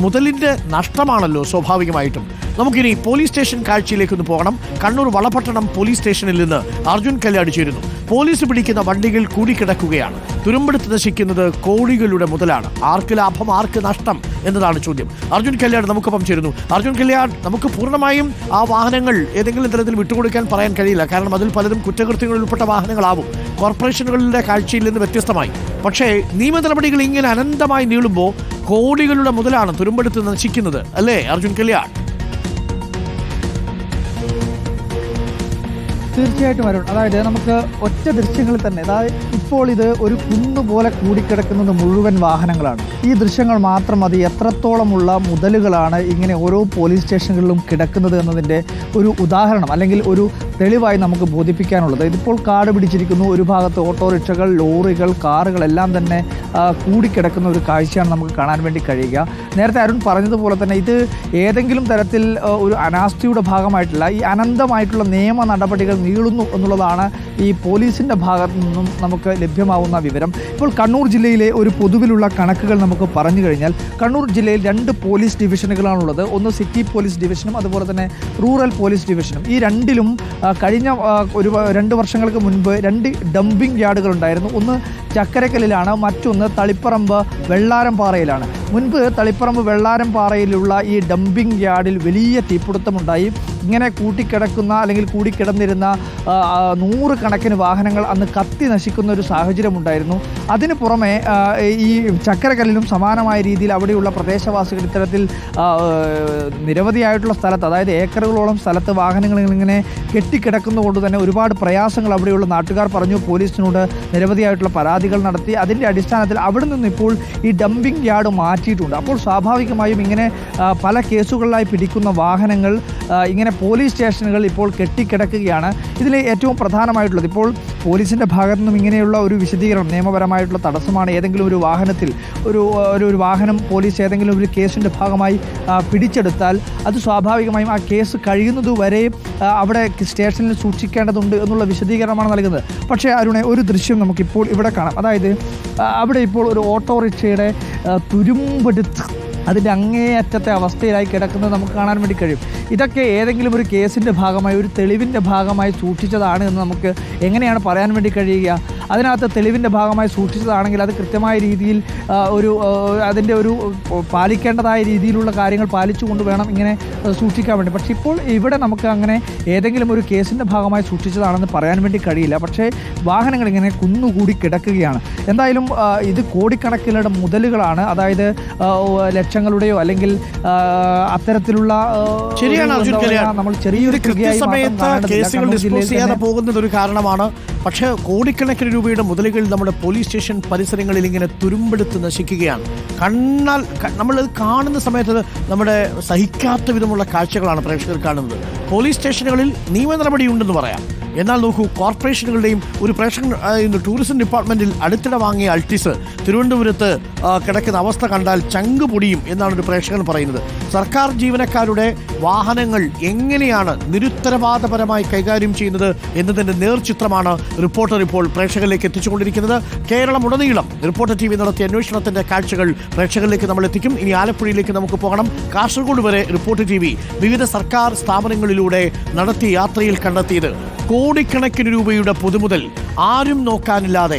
മുതലിൻ്റെ നഷ്ടമാണല്ലോ സ്വാഭാവികമായിട്ടും. നമുക്കിനി പോലീസ് സ്റ്റേഷൻ കാഴ്ചയിലേക്കൊന്ന് പോകണം. കണ്ണൂർ വളപട്ടണം പോലീസ് സ്റ്റേഷനിൽ നിന്ന് അർജുൻ കല്യാട് ചേരുന്നു. പോലീസ് പിടിക്കുന്ന വണ്ടികൾ കൂടിക്കിടക്കുകയാണ്. തുരുമ്പെടുത്ത് നശിക്കുന്നത് കോടികളുടെ മുതലാണ്. ആർക്ക് ലാഭം, ആർക്ക് നഷ്ടം എന്നതാണ് ചോദ്യം. അർജുൻ കല്യാട് നമുക്കൊപ്പം ചേരുന്നു. അർജുൻ കല്യാട്, നമുക്ക് പൂർണ്ണമായും ആ വാഹനങ്ങൾ ഏതെങ്കിലും തരത്തിൽ വിട്ടുകൊടുക്കാൻ പറയാൻ കഴിയില്ല. കാരണം അതിൽ പലതും കുറ്റകൃത്യങ്ങളിൽ ഉൾപ്പെട്ട വാഹനങ്ങളാവും, കോർപ്പറേഷനുകളുടെ കാഴ്ചയിൽ നിന്ന് വ്യത്യസ്തമായി. പക്ഷേ നിയമ നടപടികൾ ഇങ്ങനെ അനന്തമായി നീളുമ്പോൾ കോടികളുടെ മുതലാണ് തുരുമ്പെടുത്ത് നശിക്കുന്നത്, അല്ലേ അർജുൻ കല്യാട്? തീർച്ചയായിട്ടും അരുൺ, അതായത് നമുക്ക് ഒറ്റ ദൃശ്യങ്ങളിൽ തന്നെ, അതായത് ഇപ്പോൾ ഇത് ഒരു കുന്നുപോലെ കൂടിക്കിടക്കുന്നത് മുഴുവൻ വാഹനങ്ങളാണ്. ഈ ദൃശ്യങ്ങൾ മാത്രം മതി എത്രത്തോളമുള്ള മുതലുകളാണ് ഇങ്ങനെ ഓരോ പോലീസ് സ്റ്റേഷനുകളിലും കിടക്കുന്നത് എന്നതിൻ്റെ ഒരു ഉദാഹരണം അല്ലെങ്കിൽ ഒരു തെളിവായി നമുക്ക് ബോധിപ്പിക്കാനുള്ളത്. ഇതിപ്പോൾ കാട് പിടിച്ചിരിക്കുന്നു. ഒരു ഭാഗത്ത് ഓട്ടോറിക്ഷകൾ, ലോറികൾ, കാറുകളെല്ലാം തന്നെ കൂടിക്കിടക്കുന്ന ഒരു കാഴ്ചയാണ് നമുക്ക് കാണാൻ വേണ്ടി കഴിയുക. നേരത്തെ അരുൺ പറഞ്ഞതുപോലെ തന്നെ ഇത് ഏതെങ്കിലും തരത്തിൽ ഒരു അനാസ്ഥയുടെ ഭാഗമായിട്ടില്ല, ഈ അനന്തമായിട്ടുള്ള നിയമ നടപടികൾ നീളുന്നു എന്നുള്ളതാണ് ഈ പോലീസിൻ്റെ ഭാഗത്തു നിന്നും നമുക്ക് ലഭ്യമാവുന്ന വിവരം. ഇപ്പോൾ കണ്ണൂർ ജില്ലയിലെ ഒരു പൊതുവിലുള്ള കണക്കുകൾ നമുക്ക് പറഞ്ഞു കഴിഞ്ഞാൽ, കണ്ണൂർ ജില്ലയിൽ 2 പോലീസ് ഡിവിഷനുകളാണുള്ളത്. ഒന്ന് സിറ്റി പോലീസ് ഡിവിഷനും അതുപോലെ തന്നെ റൂറൽ പോലീസ് ഡിവിഷനും. ഈ രണ്ടിലും കഴിഞ്ഞ 2 വർഷങ്ങൾക്ക് മുൻപ് 2 ഡംപിംഗ് യാർഡുകൾ ഉണ്ടായിരുന്നു. ഒന്ന് ചക്കരക്കല്ലിലാണ്, മറ്റൊന്ന് തളിപ്പറമ്പ് വെള്ളാരംപാറയിലാണ്. മുൻപ് തളിപ്പറമ്പ് വെള്ളാരംപാറയിലുള്ള ഈ ഡംപിംഗ് യാർഡിൽ വലിയ തീപിടുത്തമുണ്ടായി. ഇങ്ങനെ കൂട്ടിക്കിടക്കുന്ന അല്ലെങ്കിൽ കൂടിക്കിടന്നിരുന്ന 100 കണക്കിന് വാഹനങ്ങൾ അന്ന് കത്തി നശിക്കുന്ന ഒരു സാഹചര്യമുണ്ടായിരുന്നു. അതിന് പുറമെ ഈ ചക്കരക്കല്ലിലും സമാനമായ രീതിയിൽ അവിടെയുള്ള പ്രദേശവാസികൾ ഇത്തരത്തിൽ നിരവധിയായിട്ടുള്ള സ്ഥലത്ത്, അതായത് ഏക്കറുകളോളം സ്ഥലത്ത് വാഹനങ്ങൾ ഇങ്ങനെ കെട്ടിക്കിടക്കുന്നതുകൊണ്ട് തന്നെ ഒരുപാട് പ്രയാസങ്ങൾ അവിടെയുള്ള നാട്ടുകാർ പറഞ്ഞു. പോലീസിനോട് നിരവധിയായിട്ടുള്ള പരാതികൾ നടത്തി. അതിൻ്റെ അടിസ്ഥാനത്തിൽ അവിടെ നിന്ന് ഇപ്പോൾ ഈ ഡംപിംഗ് യാർഡ് മാറ്റിയിട്ടുണ്ട്. അപ്പോൾ സ്വാഭാവികമായും ഇങ്ങനെ പല കേസുകളിലായി പിടിക്കുന്ന വാഹനങ്ങൾ ഇങ്ങനെ പോലീസ് സ്റ്റേഷനുകൾ ഇപ്പോൾ കെട്ടിക്കിടക്കുകയാണ്. ഇതിൽ ഏറ്റവും പ്രധാനമായിട്ടുള്ളത് ഇപ്പോൾ പോലീസിൻ്റെ ഭാഗത്തു നിന്നും ഇങ്ങനെയുള്ള ഒരു വിശദീകരണം, നിയമപരമായിട്ടുള്ള തടസ്സമാണ് ഏതെങ്കിലും ഒരു വാഹനത്തിൽ ഒരു വാഹനം പോലീസ് ഏതെങ്കിലും ഒരു കേസിൻ്റെ ഭാഗമായി പിടിച്ചെടുത്താൽ അത് സ്വാഭാവികമായും ആ കേസ് കഴിയുന്നതുവരെ അവിടെ സ്റ്റേഷനിൽ സൂക്ഷിക്കേണ്ടതുണ്ട് എന്നുള്ള വിശദീകരണമാണ് നൽകുന്നത്. പക്ഷേ അരുണെ, ഒരു ദൃശ്യം നമുക്കിപ്പോൾ ഇവിടെ കാണാം. അതായത് അവിടെ ഇപ്പോൾ ഒരു ഓട്ടോറിക്ഷയുടെ തുരുമ്പെടുത്ത് അതിൻ്റെ അങ്ങേയറ്റത്തെ അവസ്ഥയിലായി കിടക്കുന്നത് നമുക്ക് കാണാൻ വേണ്ടി കഴിയും. ഇതൊക്കെ ഏതെങ്കിലും ഒരു കേസിൻ്റെ ഭാഗമായി, ഒരു തെളിവിൻ്റെ ഭാഗമായി സൂക്ഷിച്ചതാണ് എന്ന് നമുക്ക് എങ്ങനെയാണ് പറയാൻ വേണ്ടി കഴിയുക? അതിനകത്ത് തെളിവിൻ്റെ ഭാഗമായി സൂക്ഷിച്ചതാണെങ്കിൽ അത് കൃത്യമായ രീതിയിൽ അതിൻ്റെ ഒരു പാലിക്കേണ്ടതായ രീതിയിലുള്ള കാര്യങ്ങൾ പാലിച്ചുകൊണ്ട് വേണം ഇങ്ങനെ സൂക്ഷിക്കാൻ വേണ്ടി. പക്ഷേ ഇപ്പോൾ ഇവിടെ നമുക്ക് അങ്ങനെ ഏതെങ്കിലും ഒരു കേസിൻ്റെ ഭാഗമായി സൂക്ഷിച്ചതാണെന്ന് പറയാൻ വേണ്ടി കഴിയില്ല. പക്ഷേ വാഹനങ്ങൾ ഇങ്ങനെ കുന്നുകൂടി കിടക്കുകയാണ്. എന്തായാലും ഇത് കോടിക്കണക്കിലുള്ള മുതലുകളാണ്. അതായത് ലക്ഷങ്ങളുടെയോ അല്ലെങ്കിൽ അത്തരത്തിലുള്ള നമ്മൾ ചെറിയൊരു കൃത്യസമയത്ത് കേസുകൾ ഡിസ്പോസ് ചെയ്യാതെ പോകുന്നത് ഒരു കാരണമാണ്. പക്ഷേ കോടിക്കണക്കിന് രൂപയുടെ മുതലുകൾ നമ്മുടെ പോലീസ് സ്റ്റേഷൻ പരിസരങ്ങളിൽ ഇങ്ങനെ തുരുമ്പെടുത്ത് നശിക്കുകയാണ്. നമ്മളത് കാണുന്ന സമയത്ത് നമ്മുടെ സഹിക്കാത്ത വിധമുള്ള കാഴ്ചകളാണ് പ്രേക്ഷകർ കാണുന്നത്. പോലീസ് സ്റ്റേഷനുകളിൽ നിയമ നടപടിയുണ്ടെന്ന് പറയാം. എന്നാൽ നോക്കൂ, കോർപ്പറേഷനുകളുടെയും ഒരു ടൂറിസം ഡിപ്പാർട്ട്മെന്റിൽ അടുത്തിടെ വാങ്ങിയ അൾട്ടിസ് തിരുവനന്തപുരത്ത് കിടക്കുന്ന അവസ്ഥ കണ്ടാൽ ചങ്ക് പൊടിയും എന്നാണ് ഒരു പ്രേക്ഷകൻ പറയുന്നത്. സർക്കാർ ജീവനക്കാരുടെ വാഹനങ്ങൾ എങ്ങനെയാണ് നിരുത്തരവാദപരമായി കൈകാര്യം ചെയ്യുന്നത് എന്നതിൻ്റെ നേർചിത്രമാണ് റിപ്പോർട്ടർ ഇപ്പോൾ പ്രേക്ഷകരിലേക്ക് എത്തിച്ചുകൊണ്ടിരിക്കുന്നത്. കേരളമുടനീളം റിപ്പോർട്ടർ TV നടത്തിയ അന്വേഷണത്തിന്റെ കാഴ്ചകൾ പ്രേക്ഷകരിലേക്ക് നമ്മൾ എത്തിക്കും. ഇനി ആലപ്പുഴയിലേക്ക് നമുക്ക് പോകണം. കാസർഗോഡ് വരെ റിപ്പോർട്ടർ TV വിവിധ സർക്കാർ സ്ഥാപനങ്ങളിലൂടെ നടത്തിയ യാത്രയിൽ കണ്ടെത്തിയത് കോടിക്കണക്കിന് രൂപയുടെ പൊതുമുതൽ ആരും നോക്കാനില്ലാതെ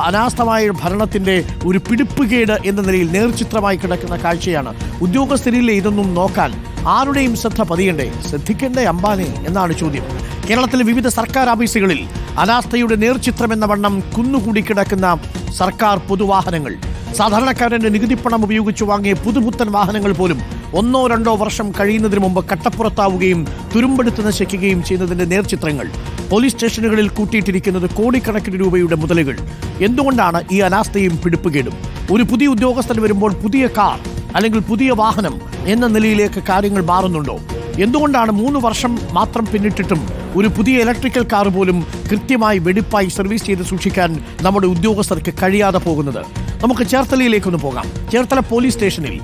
അനാസ്ഥമായ ഭരണത്തിന്റെ ഒരു പിടിപ്പുകേട് എന്ന നിലയിൽ നേർചിത്രമായി കിടക്കുന്ന കാഴ്ചയാണ്. ഉദ്യോഗസ്ഥരില്ലേ ഇതൊന്നും നോക്കാൻ? ആരുടെയും ശ്രദ്ധ പതിയണ്ടേ? ശ്രദ്ധിക്കേണ്ടേ അംബാനി എന്നാണ് ചോദ്യം. കേരളത്തിലെ വിവിധ സർക്കാർ ഓഫീസുകളിൽ അനാസ്ഥയുടെ നേർചിത്രം എന്ന വണ്ണം കുന്നുകൂടി കിടക്കുന്ന സർക്കാർ പൊതുവാഹനങ്ങൾ. സാധാരണക്കാരന്റെ നികുതിപ്പണം ഉപയോഗിച്ച് വാങ്ങിയ പുതുപുത്തൻ വാഹനങ്ങൾ പോലും 1-2 വർഷം കഴിയുന്നതിന് മുമ്പ് കട്ടപ്പുറത്താവുകയും തുരുമ്പെടുത്ത് നശിക്കുകയും ചെയ്യുന്നതിന്റെ നേർചിത്രങ്ങൾ. പോലീസ് സ്റ്റേഷനുകളിൽ കൂട്ടിയിട്ടിരിക്കുന്നത് കോടിക്കണക്കിന് രൂപയുടെ മുതലുകൾ. എന്തുകൊണ്ടാണ് ഈ അനാസ്ഥയും പിടിപ്പുകേടും? ഒരു പുതിയ ഉദ്യോഗസ്ഥൻ വരുമ്പോൾ പുതിയ കാർ അല്ലെങ്കിൽ പുതിയ വാഹനം എന്ന നിലയിലേക്ക് കാര്യങ്ങൾ മാറുന്നുണ്ടോ? എന്തുകൊണ്ടാണ് 3 വർഷം മാത്രം പിന്നിട്ടിട്ടും ഒരു പുതിയ ഇലക്ട്രിക്കൽ കാർ പോലും കൃത്യമായി വെടിപ്പായി സർവീസ് ചെയ്ത് സൂക്ഷിക്കാൻ നമ്മുടെ ഉദ്യോഗസ്ഥർക്ക് കഴിയാതെ പോകുന്നത്? നമുക്ക് ചേർത്തലയിലേക്കൊന്ന് പോകാം. ചേർത്തല പോലീസ് സ്റ്റേഷനിൽ,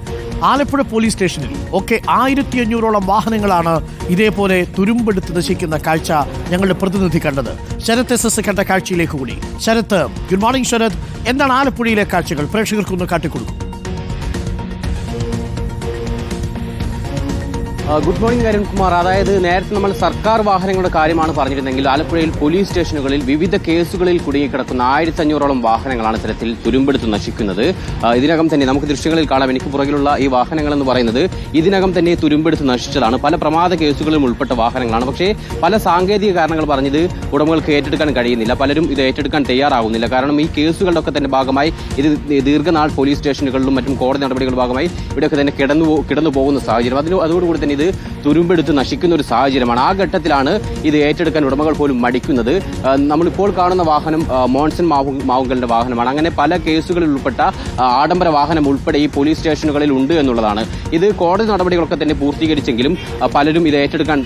ആലപ്പുഴ പോലീസ് സ്റ്റേഷനിൽ ഒക്കെ 1500ഓളം വാഹനങ്ങളാണ് ഇതേപോലെ തുരുമ്പെടുത്ത് നശിക്കുന്ന കാഴ്ച ഞങ്ങളുടെ പ്രതിനിധി കണ്ടത്. ശരത് SS കണ്ട കാഴ്ചയിലേക്ക് കൂടി. Sarath, good morning Sarath. എന്താണ് ആലപ്പുഴയിലെ കാഴ്ചകൾ? പ്രേക്ഷകർക്കൊന്ന് കാട്ടിക്കൊടുക്കും. Good morning Arunkumar. അതായത് നേരത്തെ നമ്മൾ സർക്കാർ വാഹനങ്ങളുടെ കാര്യമാണ് പറഞ്ഞിരുന്നെങ്കിൽ ആലപ്പുഴയിൽ പോലീസ് സ്റ്റേഷനുകളിൽ വിവിധ കേസുകളിൽ കുടുങ്ങിക്കിടക്കുന്ന 1500ഓളം വാഹനങ്ങളാണ് ഇത്തരത്തിൽ തുരുമ്പെടുത്ത് നശിക്കുന്നത്. ഇതിനകം തന്നെ നമുക്ക് ദൃശ്യങ്ങളിൽ കാണാം. എനിക്ക് പുറകിലുള്ള ഈ വാഹനങ്ങൾ എന്ന് പറയുന്നത് ഇതിനകം തന്നെ തുരുമ്പെടുത്ത് നശിച്ചതാണ്. പല പ്രമാദ കേസുകളിലും ഉൾപ്പെട്ട വാഹനങ്ങളാണ്. പക്ഷേ പല സാങ്കേതിക കാരണങ്ങൾ പറഞ്ഞത് ഉടമകൾക്ക് ഏറ്റെടുക്കാൻ കഴിയുന്നില്ല. പലരും ഇത് ഏറ്റെടുക്കാൻ തയ്യാറാവുന്നില്ല. കാരണം ഈ കേസുകളുടെ ഒക്കെ തന്നെ ഭാഗമായി ഇത് ദീർഘനാൾ പോലീസ് സ്റ്റേഷനുകളിലും മറ്റും കോടതി നടപടികളുടെ ഭാഗമായി ഇവിടെയൊക്കെ തന്നെ കിടന്നു പോകുന്ന സാഹചര്യം. അതോടുകൂടി തന്നെ ഇത് തുരുമ്പെടുത്ത് നശിക്കുന്ന ഒരു സാഹചര്യമാണ്. ആ ഘട്ടത്തിലാണ് ഇത് ഏറ്റെടുക്കാൻ ഉടമകൾ പോലും മടിക്കുന്നത്. നമ്മളിപ്പോൾ കാണുന്ന വാഹനം മോൺസൺ മാവുങ്കലിന്റെ വാഹനമാണ്. അങ്ങനെ പല കേസുകളിൽ ഉൾപ്പെട്ട ആഡംബര വാഹനം ഉൾപ്പെടെ ഈ പോലീസ് സ്റ്റേഷനുകളിൽ ഉണ്ട് എന്നുള്ളതാണ്. ഇത് കോടതി നടപടികളൊക്കെ തന്നെ പൂർത്തീകരിച്ചെങ്കിലും പലരും ഇത് ഏറ്റെടുക്കാൻ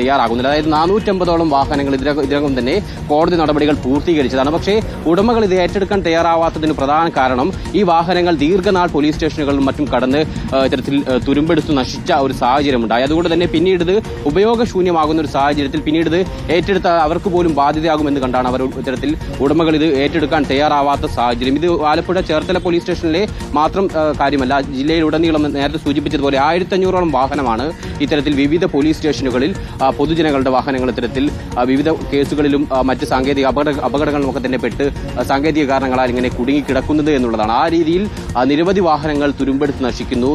തയ്യാറാകുന്നില്ല. അതായത് 450ഓളം വാഹനങ്ങൾ ഇതിനകം തന്നെ കോടതി നടപടികൾ പൂർത്തീകരിച്ചതാണ്. പക്ഷേ ഉടമകൾ ഇത് ഏറ്റെടുക്കാൻ തയ്യാറാവാത്തതിന് പ്രധാന കാരണം ഈ വാഹനങ്ങൾ ദീർഘനാൾ പോലീസ് സ്റ്റേഷനുകളിലും മറ്റും കടന്ന് ഇത്തരത്തിൽ തുരുമ്പെടുത്ത് നശിച്ച ഒരു സാഹചര്യമുണ്ട്. ഉണ്ടായി. അതുകൊണ്ട് തന്നെ പിന്നീട് ഇത് ഉപയോഗശൂന്യമാകുന്ന ഒരു സാഹചര്യത്തിൽ പിന്നീട് ഇത് ഏറ്റെടുത്ത അവർക്ക് പോലും ബാധ്യതയാകുമെന്ന് കണ്ടാണ് അവർ ഇത്തരത്തിൽ ഉടമകൾ ഇത് ഏറ്റെടുക്കാൻ തയ്യാറാവാത്ത സാഹചര്യം. ഇത് ആലപ്പുഴ ചേർത്തല പോലീസ് സ്റ്റേഷനിലെ മാത്രം കാര്യമല്ല, ജില്ലയിലുടനീളം നേരത്തെ സൂചിപ്പിച്ചതുപോലെ 1500ഓളം വാഹനമാണ് ഇത്തരത്തിൽ വിവിധ പോലീസ് സ്റ്റേഷനുകളിൽ പൊതുജനങ്ങളുടെ വാഹനങ്ങൾ ഇത്തരത്തിൽ വിവിധ കേസുകളിലും മറ്റ് സാങ്കേതിക അപകടങ്ങളിലുമൊക്കെ തന്നെ പെട്ട് സാങ്കേതിക കാരണങ്ങളാൽ ഇങ്ങനെ കുടുങ്ങിക്കിടക്കുന്നത് എന്നുള്ളതാണ്. ആ രീതിയിൽ നിരവധി വാഹനങ്ങൾ തുരുമ്പെടുത്ത് നശിക്കുന്നു.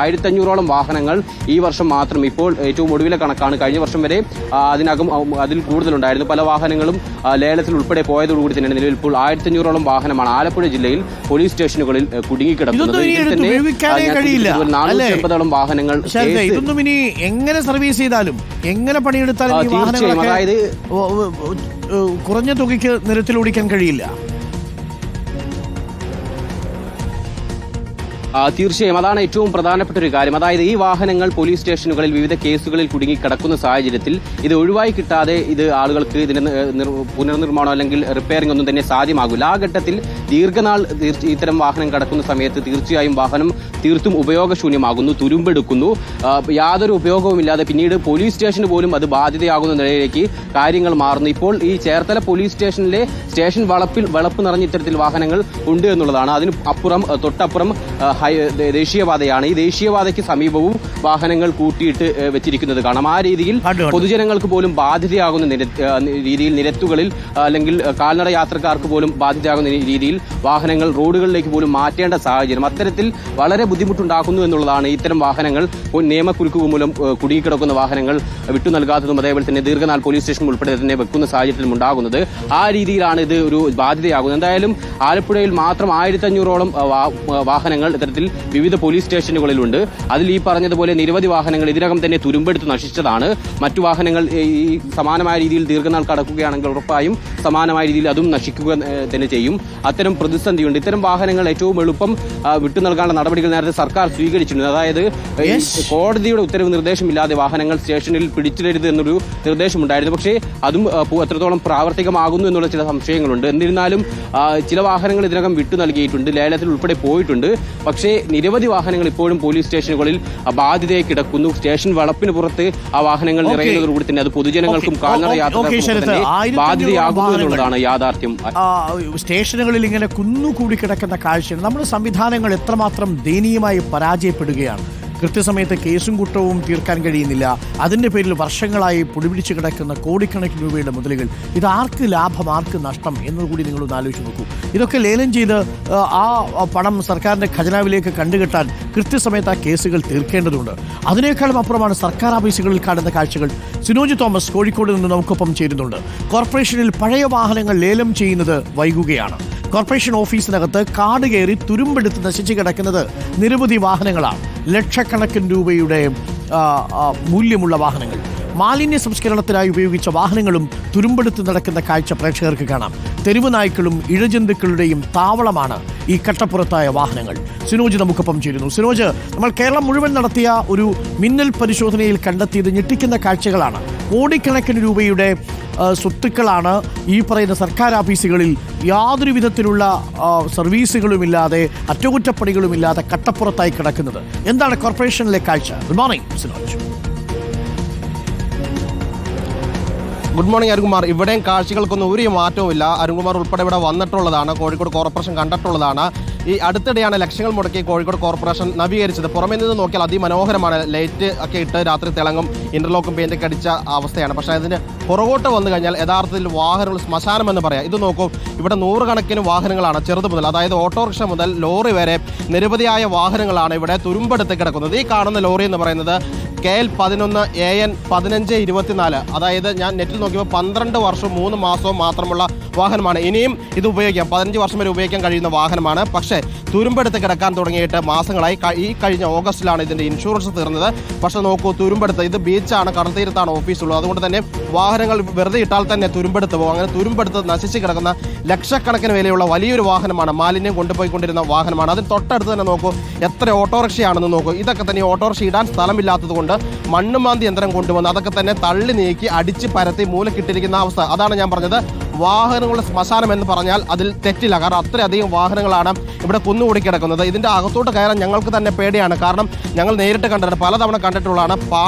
1500ഓളം വാഹനങ്ങൾ ഈ വർഷം മാത്രം, ഇപ്പോൾ ഏറ്റവും ഒടുവിലെ കണക്കാണ്, കഴിഞ്ഞ വർഷം വരെ അതിൽ കൂടുതലുണ്ടായിരുന്നു. പല വാഹനങ്ങളും ലേലത്തിൽ ഉൾപ്പെടെ പോയതോടുകൂടി തന്നെയാണ് നിലവിൽ ഇപ്പോൾ 1500ഓളം വാഹനമാണ് ആലപ്പുഴ ജില്ലയിൽ പോലീസ് സ്റ്റേഷനുകളിൽ കുടുങ്ങിക്കിടക്കുന്നത്. ഇതിൽ 480ഓളം വാഹനങ്ങൾ ഇതൊന്നും ഇനി എങ്ങനെ സർവീസ് ചെയ്താലും എങ്ങനെ പണിയെടുത്താലും ഈ വാഹനങ്ങളൊക്കെ അതായത് കുറഞ്ഞ തുകയ്ക്ക് നിരത്തിലോടിക്കാൻ കഴിയില്ല. തീർച്ചയായും അതാണ് ഏറ്റവും പ്രധാനപ്പെട്ട ഒരു കാര്യം. അതായത് ഈ വാഹനങ്ങൾ പോലീസ് സ്റ്റേഷനുകളിൽ വിവിധ കേസുകളിൽ കുടുങ്ങിക്കിടക്കുന്ന സാഹചര്യത്തിൽ ഇത് ഒഴിവായി കിട്ടാതെ ഇത് ആളുകൾക്ക് ഇതിന്റെ പുനർനിർമ്മാണം അല്ലെങ്കിൽ റിപ്പയറിംഗ് ഒന്നും തന്നെ സാധ്യമാകില്ല. ആ ഘട്ടത്തിൽ ദീർഘനാൾ ഇത്തരം വാഹനം കടക്കുന്ന സമയത്ത് തീർച്ചയായും വാഹനം തീർത്തും ഉപയോഗശൂന്യമാകുന്നു, തുരുമ്പെടുക്കുന്നു, യാതൊരു ഉപയോഗവുമില്ലാതെ പിന്നീട് പോലീസ് സ്റ്റേഷന് പോലും അത് ബാധ്യതയാകുന്ന നിലയിലേക്ക് കാര്യങ്ങൾ മാറുന്നു. ഇപ്പോൾ ഈ ചേർത്തല പോലീസ് സ്റ്റേഷനിലെ സ്റ്റേഷൻ വളപ്പ് നിറഞ്ഞ ഇത്തരത്തിൽ വാഹനങ്ങൾ ഉണ്ട് എന്നുള്ളതാണ്. അതിന് അപ്പുറം തൊട്ടപ്പുറം ദേശീയപാതയാണ്. ഈ ദേശീയപാതയ്ക്ക് സമീപവും വാഹനങ്ങൾ കൂട്ടിയിട്ട് വെച്ചിരിക്കുന്നത് കാണാം. ആ രീതിയിൽ പൊതുജനങ്ങൾക്ക് പോലും ബാധ്യതയാകുന്ന രീതിയിൽ നിരത്തുകളിൽ അല്ലെങ്കിൽ കാൽനട യാത്രക്കാർക്ക് പോലും ബാധ്യതയാകുന്ന രീതിയിൽ വാഹനങ്ങൾ റോഡുകളിലേക്ക് പോലും മാറ്റേണ്ട സാഹചര്യം. അത്തരത്തിൽ വളരെ ബുദ്ധിമുട്ടുണ്ടാക്കുന്നു എന്നുള്ളതാണ്. ഇത്തരം വാഹനങ്ങൾ നിയമക്കുരുക്ക് മൂലം കുടുങ്ങിക്കിടക്കുന്ന വാഹനങ്ങൾ വിട്ടു നൽകാത്തതും അതേപോലെ തന്നെ ദീർഘനാൾ പോലീസ് സ്റ്റേഷൻ ഉൾപ്പെടെ തന്നെ വെക്കുന്ന സാഹചര്യത്തിലും ഉണ്ടാകുന്നത്. ആ രീതിയിലാണ് ഇത് ഒരു ബാധ്യതയാകുന്നത്. എന്തായാലും ആലപ്പുഴയിൽ മാത്രം 1500ഓളം വാഹനങ്ങൾ ഇത്തരത്തിൽ വിവിധ പോലീസ് സ്റ്റേഷനുകളിലുണ്ട്. അതിൽ ഈ പറഞ്ഞതുപോലെ നിരവധി വാഹനങ്ങൾ ഇതിനകം തന്നെ തുരുമ്പെടുത്ത് നശിച്ചതാണ്. മറ്റു വാഹനങ്ങൾ ഈ സമാനമായ രീതിയിൽ ദീർഘനാൾ കടക്കുകയാണെങ്കിൽ ഉറപ്പായും സമാനമായ രീതിയിൽ അതും നശിക്കുക തന്നെ ചെയ്യും. അത്തരം പ്രതിസന്ധിയുണ്ട്. ഇത്തരം വാഹനങ്ങൾ ഏറ്റവും എളുപ്പം വിട്ടു നൽകാനുള്ള നടപടികൾ നേരത്തെ സർക്കാർ സ്വീകരിച്ചിട്ടുണ്ട്. അതായത് കോടതിയുടെ ഉത്തരവ് നിർദ്ദേശമില്ലാതെ വാഹനങ്ങൾ സ്റ്റേഷനിൽ പിടിച്ചിടരുത് എന്നൊരു നിർദ്ദേശമുണ്ടായിരുന്നു. പക്ഷേ അതും എത്രത്തോളം പ്രാവർത്തികമാകുന്നു എന്നുള്ള ചില സംശയങ്ങളുണ്ട്. എന്നിരുന്നാലും ചില വാഹനങ്ങൾ ഇതിനകം വിട്ടു നൽകിയിട്ടുണ്ട്, ലേലത്തിൽ ഉൾപ്പെടെ പോയിട്ടുണ്ട്. പക്ഷേ നിരവധി വാഹനങ്ങൾ ഇപ്പോഴും പോലീസ് സ്റ്റേഷനുകളിൽ ബാധ്യതയായി കിടക്കുന്നു. സ്റ്റേഷൻ വളപ്പിന് പുറത്ത് ആ വാഹനങ്ങൾ നിറയുന്നതോടുകൂടി തന്നെ അത് പൊതുജനങ്ങൾക്കും കാൽനട യാത്രക്കാർക്കും ബാധ്യതയാകുന്നു എന്നുള്ളതാണ് യാഥാർത്ഥ്യം. സ്റ്റേഷനുകളിൽ ഇങ്ങനെ കുന്നുകൂടി കിടക്കുന്ന കാഴ്ചയാണ്. നമ്മുടെ സംവിധാനങ്ങൾ എത്രമാത്രം ദയനീയമായി പരാജയപ്പെടുകയാണ്. കൃത്യസമയത്ത് കേസും കുറ്റവും തീർക്കാൻ കഴിയുന്നില്ല. അതിൻ്റെ പേരിൽ വർഷങ്ങളായി പൊടിപിടിച്ച് കിടക്കുന്ന കോടിക്കണക്കിന് രൂപയുടെ മുതലുകൾ. ഇത് ആർക്ക് ലാഭം, ആർക്ക് നഷ്ടം എന്നതുകൂടി നിങ്ങളൊന്ന് ആലോചിച്ച് നോക്കൂ. ഇതൊക്കെ ലേലം ചെയ്ത് ആ പണം സർക്കാരിൻ്റെ ഖജനാവിലേക്ക് കണ്ടുകെട്ടാൻ കൃത്യസമയത്ത് ആ കേസുകൾ തീർക്കേണ്ടതുണ്ട്. അതിനേക്കാളും അപ്പുറമാണ് സർക്കാർ ഓഫീസുകളിൽ കാണുന്ന കാഴ്ചകൾ. സിനോജ് തോമസ് കോഴിക്കോട് നിന്ന് നമുക്കൊപ്പം ചേരുന്നുണ്ട്. കോർപ്പറേഷനിൽ പഴയ വാഹനങ്ങൾ ലേലം ചെയ്യുന്നത് വൈകുകയാണ്. കോർപ്പറേഷൻ ഓഫീസിനകത്ത് കാട് കയറി തുരുമ്പെടുത്ത് നശിച്ചു കിടക്കുന്നത് നിരവധി വാഹനങ്ങളാണ്. ലക്ഷക്കണക്കിന് രൂപയുടെ മൂല്യമുള്ള വാഹനങ്ങൾ. മാലിന്യ സംസ്കരണത്തിനായി ഉപയോഗിച്ച വാഹനങ്ങളും തുരുമ്പെടുത്ത് നടക്കുന്ന കാഴ്ച പ്രേക്ഷകർക്ക് കാണാം. തെരുവ് നായ്ക്കളും ഇഴജന്തുക്കളുടെയും താവളമാണ് ഈ കട്ടപ്പുറത്തായ വാഹനങ്ങൾ. സിനോജ് നമുക്കൊപ്പം ചേരുന്നു. സിനോജ്, നമ്മൾ കേരളം മുഴുവൻ നടത്തിയ ഒരു മിന്നൽ പരിശോധനയിൽ കണ്ടെത്തിയത് ഞെട്ടിക്കുന്ന കാഴ്ചകളാണ്. കോടിക്കണക്കിന് രൂപയുടെ സ്വത്തുക്കളാണ് ഈ പറയുന്ന സർക്കാർ ഓഫീസുകളിൽ യാതൊരു വിധത്തിലുള്ള സർവീസുകളുമില്ലാതെ അറ്റകുറ്റപ്പണികളുമില്ലാതെ കട്ടപ്പുറത്തായി കിടക്കുന്നത്. എന്താണ് കോർപ്പറേഷനിലെ കാഴ്ച? Good morning Sinoj. Good morning Arunkumar. ഇവിടെയും കാഴ്ചകൾക്കൊന്നും ഒരു മാറ്റവുമില്ല. അരുൺകുമാർ ഉൾപ്പെടെ ഇവിടെ വന്നിട്ടുള്ളതാണ്, കോഴിക്കോട് കോർപ്പറേഷൻ കണ്ടിട്ടുള്ളതാണ്. ഈ അടുത്തിടെയാണ് ലക്ഷങ്ങൾ മുടക്കി കോഴിക്കോട് കോർപ്പറേഷൻ നവീകരിച്ചത്. പുറമേ നിന്ന് നോക്കിയാൽ അതിമനോഹരമാണ്. ലൈറ്റ് ഒക്കെ ഇട്ട് രാത്രി തിളങ്ങും, ഇന്റർലോക്കും പെയിന്റൊക്കെ അടിച്ച അവസ്ഥയാണ്. പക്ഷേ അതിന് പുറകോട്ട് വന്നു കഴിഞ്ഞാൽ യഥാർത്ഥത്തിൽ വാഹനങ്ങൾ ശ്മശാനം എന്ന് പറയാം. ഇത് നോക്കൂ, ഇവിടെ നൂറുകണക്കിന് വാഹനങ്ങളാണ്, ചെറുത് മുതൽ, അതായത് ഓട്ടോറിക്ഷ മുതൽ ലോറി വരെ നിരവധിയായ വാഹനങ്ങളാണ് ഇവിടെ തുരുമ്പെടുത്ത് കിടക്കുന്നത്. ഈ കാണുന്ന ലോറി എന്ന് പറയുന്നത് KL 11 AN 1524, അതായത് ഞാൻ നെറ്റിൽ നോക്കിയപ്പോൾ 12 വർഷവും 3 മാസവും മാത്രമുള്ള വാഹനമാണ്. ഇനിയും ഇത് ഉപയോഗിക്കാം, 15 വർഷം വരെ ഉപയോഗിക്കാൻ കഴിയുന്ന വാഹനമാണ്. പക്ഷേ തുരുമ്പെടുത്ത് കിടക്കാൻ തുടങ്ങിയിട്ട് മാസങ്ങളായി. ഈ കഴിഞ്ഞ ഓഗസ്റ്റിലാണ് ഇതിൻ്റെ ഇൻഷുറൻസ് തീർന്നത്. പക്ഷേ നോക്കൂ, തുരുമ്പെടുത്ത്, ഇത് ബീച്ചാണ്, കടൽ തീരത്താണ് ഓഫീസുള്ളത്. അതുകൊണ്ട് തന്നെ വാഹനങ്ങൾ വെറുതെ ഇട്ടാൽ തന്നെ തുരുമ്പെടുത്ത് പോകും. അങ്ങനെ തുരുമ്പെടുത്ത് നശിച്ച് കിടക്കുന്ന ലക്ഷക്കണക്കിന് വിലയുള്ള വലിയൊരു വാഹനമാണ്, മാലിന്യം കൊണ്ടുപോയിക്കൊണ്ടിരുന്ന വാഹനമാണ്. അതിന് തൊട്ടടുത്ത് തന്നെ നോക്കൂ എത്ര ഓട്ടോറിക്ഷയാണെന്ന് നോക്കൂ. ഇതൊക്കെ തന്നെ ഓട്ടോറിക്ഷ ഇടാൻ സ്ഥലമില്ലാത്തത് കൊണ്ട് മണ്ണുമാന്തി യന്ത്രം കൊണ്ടുവന്ന് അതൊക്കെ തന്നെ തള്ളി നീക്കി അടിച്ച് പരത്തി മൂലക്കിട്ടിരിക്കുന്ന അവസ്ഥ. അതാണ് ഞാൻ പറഞ്ഞത്, വാഹനങ്ങളുടെ ശ്മശാനം എന്ന് പറഞ്ഞാൽ അതിൽ തെറ്റില്ല. കാരണം അത്രയധികം വാഹനങ്ങളാണ് ഇവിടെ കുന്നുകൂടി കിടക്കുന്നത്. ഇതിൻ്റെ അകത്തോട്ട് കയറാൻ ഞങ്ങൾക്ക് തന്നെ പേടിയാണ്. കാരണം ഞങ്ങൾ നേരിട്ട് കണ്ടിട്ടുണ്ട്, പലതവണ കണ്ടിട്ടുള്ളതാണ്.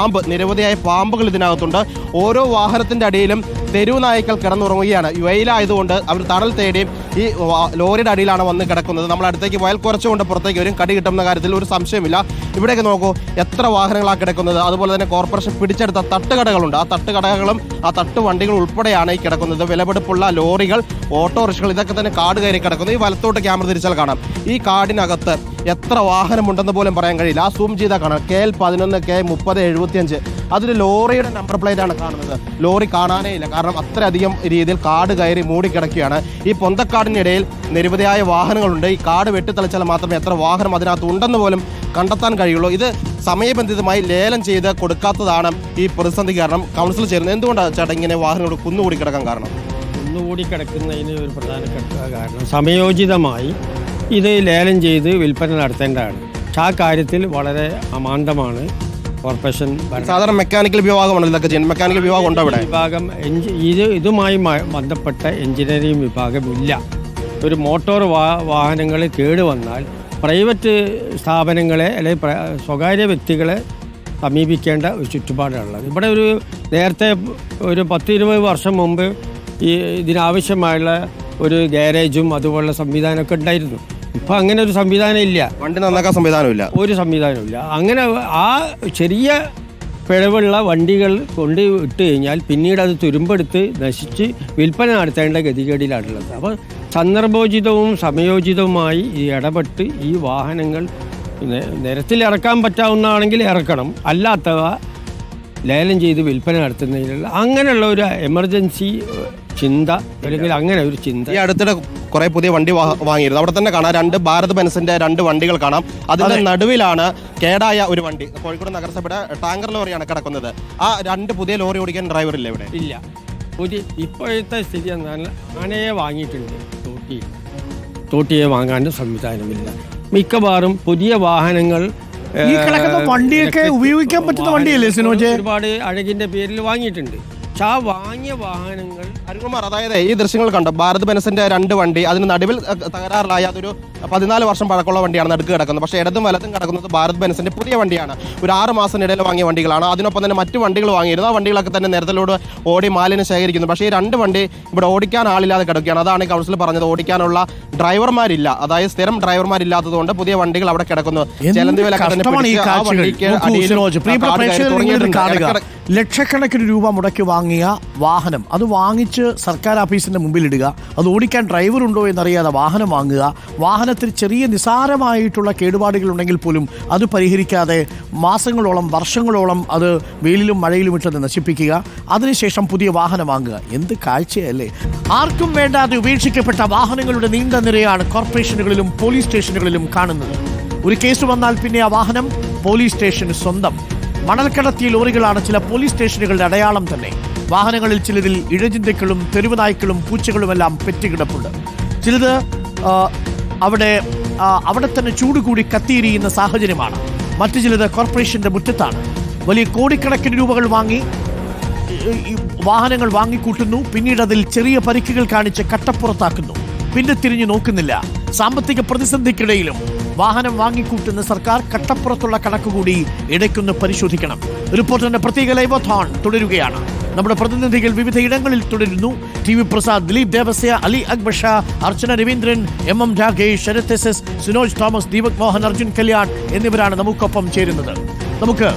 നിരവധിയായ പാമ്പുകൾ ഇതിനകത്തുണ്ട്. ഓരോ വാഹനത്തിൻ്റെ അടിയിലും തെരുവ് നായ്ക്കൾ കിടന്നുറങ്ങുകയാണ്. വെയിലായതുകൊണ്ട് അവർ തണൽ തേടി ഈ ലോറിയുടെ അടിയിലാണ് വന്ന് കിടക്കുന്നത്. നമ്മൾ അടുത്തേക്ക് വയൽ കുറച്ചുകൊണ്ട് പുറത്തേക്ക് വരും. കടി കിട്ടുന്ന കാര്യത്തിൽ ഒരു സംശയമില്ല. ഇവിടെയൊക്കെ നോക്കൂ, എത്ര വാഹനങ്ങളാണ് കിടക്കുന്നത്. അതുപോലെ തന്നെ കോർപ്പറേഷൻ പിടിച്ചെടുത്ത തട്ടുകടകളുണ്ട്. ആ തട്ടുകടകളും ആ തട്ടുവണ്ടികൾ ഉൾപ്പെടെയാണ് ഈ കിടക്കുന്നത്. വിലപിടിപ്പുള്ള ലോറികൾ, ഓട്ടോറിക്ഷകൾ ഇതൊക്കെ തന്നെ കാട് കയറി കിടക്കുന്നു. ഈ വലത്തോട്ട് ക്യാമറ തിരിച്ചാൽ കാണാം, ഈ കാടിനകത്ത് എത്ര വാഹനമുണ്ടെന്ന് പോലും പറയാൻ കഴിയില്ല. ആ സൂം ചെയ്താൽ കാണാം KL11 K3075. അതിൽ ലോറിയുടെ നമ്പർ പ്ലേറ്റ് ആണ് കാണുന്നത്. ലോറി കാണാനേ ഇല്ല, കാരണം അത്രയധികം രീതിയിൽ കാട് കയറി മൂടിക്കിടക്കുകയാണ്. ഈ പൊന്തക്കാടിനിടയിൽ നിരവധിയായ വാഹനങ്ങളുണ്ട്. ഈ കാട് വെട്ടിത്തെളിച്ചാൽ മാത്രമേ എത്ര വാഹനം അതിനകത്ത് ഉണ്ടെന്ന് പോലും കണ്ടെത്താൻ കഴിയുള്ളൂ. ഇത് സമയബന്ധിതമായി ലേലം ചെയ്ത് കൊടുക്കാത്തതാണ് ഈ പ്രതിസന്ധി കാരണം. കൗൺസിൽ ചേരുന്നത് എന്തുകൊണ്ടാണ് ചേട്ടാ ഇങ്ങനെ വാഹനങ്ങൾ കുന്നുകൂടി കിടക്കാൻ കാരണം? കുന്നുകൂടി കിടക്കുന്നതിന് ഒരു പ്രധാനപ്പെട്ട കാരണം സമയോചിതമായി ഇത് ലേലം ചെയ്ത് വിൽപ്പന നടത്തേണ്ടതാണ്. പക്ഷെ ആ കാര്യത്തിൽ വളരെ അമാന്തമാണ് കോർപ്പറേഷൻ. സാധാരണ മെക്കാനിക്കൽ വിഭാഗമാണ് ഇതൊക്കെ ചെയ്യുന്നത്. മെക്കാനിക്കൽ വിഭാഗം ഉണ്ടോ ഇവിടെ? വിഭാഗം ഇതുമായി ബന്ധപ്പെട്ട എഞ്ചിനീയറിംഗ് വിഭാഗമില്ല. ഒരു മോട്ടോർ വാഹനങ്ങൾ കേടുവന്നാൽ പ്രൈവറ്റ് സ്ഥാപനങ്ങളെ അല്ലെങ്കിൽ സ്വകാര്യ വ്യക്തികളെ സമീപിക്കേണ്ട ഒരു ചുറ്റുപാടാണുള്ളത്. ഇവിടെ നേരത്തെ ഒരു 10-20 വർഷം മുമ്പ് ഇതിനാവശ്യമായുള്ള ഒരു ഗ്യാരേജും അതുപോലുള്ള സംവിധാനമൊക്കെ ഉണ്ടായിരുന്നു. ഇപ്പം അങ്ങനെ ഒരു സംവിധാനം ഇല്ല. വണ്ടി നന്നാക്കാൻ സംവിധാനമില്ല, ഒരു സംവിധാനമില്ല. അങ്ങനെ ആ ചെറിയ പിഴവുള്ള വണ്ടികൾ കൊണ്ട് ഇട്ട് കഴിഞ്ഞാൽ പിന്നീട് അത് തുരുമ്പെടുത്ത് നശിച്ച് വിൽപ്പന നടത്തേണ്ട ഗതികേടിലാണുള്ളത്. അപ്പോൾ സന്ദർഭോചിതവും സമയോചിതവുമായി ഇടപെട്ട് ഈ വാഹനങ്ങൾ നിരത്തിൽ ഇറക്കാൻ പറ്റാവുന്നതാണെങ്കിൽ ഇറക്കണം, അല്ലാത്തവ ലേലം ചെയ്ത് വിൽപ്പന നടത്തുന്നതിനുള്ള അങ്ങനെയുള്ള ഒരു എമർജൻസി ചിന്ത, അല്ലെങ്കിൽ അങ്ങനെ ഒരു ചിന്ത. ഈ അടുത്തിടെ കുറെ പുതിയ വണ്ടി വാങ്ങിയിരുന്നു. അവിടെ തന്നെ കാണാം 2 ഭാരത് ബെൻസിന്റെ 2 വണ്ടികൾ കാണാം. അതിന്റെ നടുവിലാണ് കേടായ ഒരു വണ്ടി. കോഴിക്കോട് നഗരസഭയുടെ ടാങ്കർ ലോറിയാണ് കിടക്കുന്നത്. ആ 2 പുതിയ ലോറി ഓടിക്കാൻ ഡ്രൈവർ ഇല്ല ഇവിടെ? ഇല്ല. ഇപ്പോഴത്തെ സ്ഥിതി എന്നാൽ ആനയെ വാങ്ങിയിട്ടുണ്ട്, തോട്ടിയെ വാങ്ങാനും സംവിധാനമില്ല. മിക്കവാറും പുതിയ വാഹനങ്ങൾ ഈ കിടക്കുന്ന വണ്ടിയൊക്കെ ഉപയോഗിക്കാൻ പറ്റുന്ന വണ്ടിയല്ലേ സിനോജ്? ഒരുപാട് അഴകിന്റെ പേരിൽ വാങ്ങിയിട്ടുണ്ട്. പക്ഷെ ആ വാങ്ങിയ വാഹനങ്ങൾ അരുൺകുമാർ, അതായത് ഈ ദൃശ്യങ്ങൾ കണ്ടോ, ഭാരത് ബെൻസിന്റെ 2 വണ്ടി, അതിന് നടുവിൽ തകരാറിലായ അതൊരു 14 വർഷം പഴക്കമുള്ള വണ്ടിയാണ് നടുക്ക് കിടക്കുന്നത്. പക്ഷേ ഇടതും വലത്തും കിടക്കുന്നത് ഭാരത് ബെൻസിന്റെ പുതിയ വണ്ടിയാണ്. ഒരു 6 മാസത്തിനിടയിൽ വാങ്ങിയ വണ്ടികളാണ്. അതിനൊപ്പം തന്നെ മറ്റു വണ്ടികൾ വാങ്ങിയിരുന്നു. ആ വണ്ടികളൊക്കെ തന്നെ നിരത്തിലൂടെ ഓടി മാലിന്യം ശേഖരിക്കുന്നു. പക്ഷേ ഈ 2 വണ്ടി ഇവിടെ ഓടിക്കാൻ ആളില്ലാതെ കിടക്കുകയാണ്. അതാണ് കൗൺസിൽ പറഞ്ഞത്, ഓടിക്കാനുള്ള ഡ്രൈവർമാരില്ല. അതായത് സ്ഥിരം ഡ്രൈവർമാരില്ലാത്തതുകൊണ്ട് പുതിയ വണ്ടികൾ അവിടെ കിടക്കുന്നു. ലക്ഷക്കണക്കിന് രൂപ മുടക്കി വാങ്ങിയ വാഹനം, അത് വാങ്ങിച്ച് സർക്കാർ ഓഫീസിന്റെ മുമ്പിലിടുക, അത് ഓടിക്കാൻ ഡ്രൈവർ ഉണ്ടോ എന്നറിയാതെ വാഹനം വാങ്ങുക, വാഹനത്തിൽ ചെറിയ നിസാരമായിട്ടുള്ള കേടുപാടുകൾ ഉണ്ടെങ്കിൽ പോലും അത് പരിഹരിക്കാതെ മാസങ്ങളോളം വർഷങ്ങളോളം അത് വെയിലിലും മഴയിലും ഇട്ടത് നശിപ്പിക്കുക, അതിനുശേഷം പുതിയ വാഹനം വാങ്ങുക. എന്ത് കാഴ്ചയല്ലേ! ആർക്കും വേണ്ടാതെ ഉപേക്ഷിക്കപ്പെട്ട വാഹനങ്ങളുടെ നീണ്ട നിരയാണ് കോർപ്പറേഷനുകളിലും പോലീസ് സ്റ്റേഷനുകളിലും കാണുന്നത്. ഒരു കേസ് വന്നാൽ പിന്നെ ആ വാഹനം പോലീസ് സ്റ്റേഷന് സ്വന്തം. മണൽക്കടത്തിയ ലോറികളാണ് ചില പോലീസ് സ്റ്റേഷനുകളുടെ അടയാളം തന്നെ. വാഹനങ്ങളിൽ ചിലതിൽ ഇഴജന്തുക്കളും തെരുവ് നായ്ക്കളും പൂച്ചകളുമെല്ലാം പെറ്റുകിടപ്പുണ്ട്. ചിലത് അവിടെ തന്നെ ചൂട് കൂടി കത്തിയിരിക്കുന്ന സാഹചര്യമാണ്. മറ്റു ചിലത് കോർപ്പറേഷന്റെ മുറ്റത്താണ്. വലിയ കോടിക്കണക്കിന് രൂപകൾ വാങ്ങി വാഹനങ്ങൾ വാങ്ങിക്കൂട്ടുന്നു, പിന്നീട് അതിൽ ചെറിയ പരിക്കുകൾ കാണിച്ച് കട്ടപ്പുറത്താക്കുന്നു, പിന്നെ തിരിഞ്ഞു നോക്കുന്നില്ല. സാമ്പത്തിക പ്രതിസന്ധിക്കിടയിലും വാഹനം വാങ്ങിക്കൂട്ടുന്ന സർക്കാർ കട്ടപ്പുറത്തുള്ള കണക്കുകൂടി ഇടയ്ക്കൊന്ന് പരിശോധിക്കണം. റിപ്പോർട്ടറിന്റെ പ്രത്യേക ലൈവോത്തോൺ തുടരുകയാണ്. നമ്മുടെ പ്രതിനിധികൾ വിവിധ ഇടങ്ങളിൽ തുടരുന്നു. TV Prasad, Dileep Devasya, Ali Akbar Shah, Archana Raveendran, MM Rakesh, Sarath SS, Sinoj Thomas, Deepak Mohan, Arjun Kalyan എന്നിവരാണ് നമുക്കൊപ്പം ചേരുന്നത്. നമുക്ക്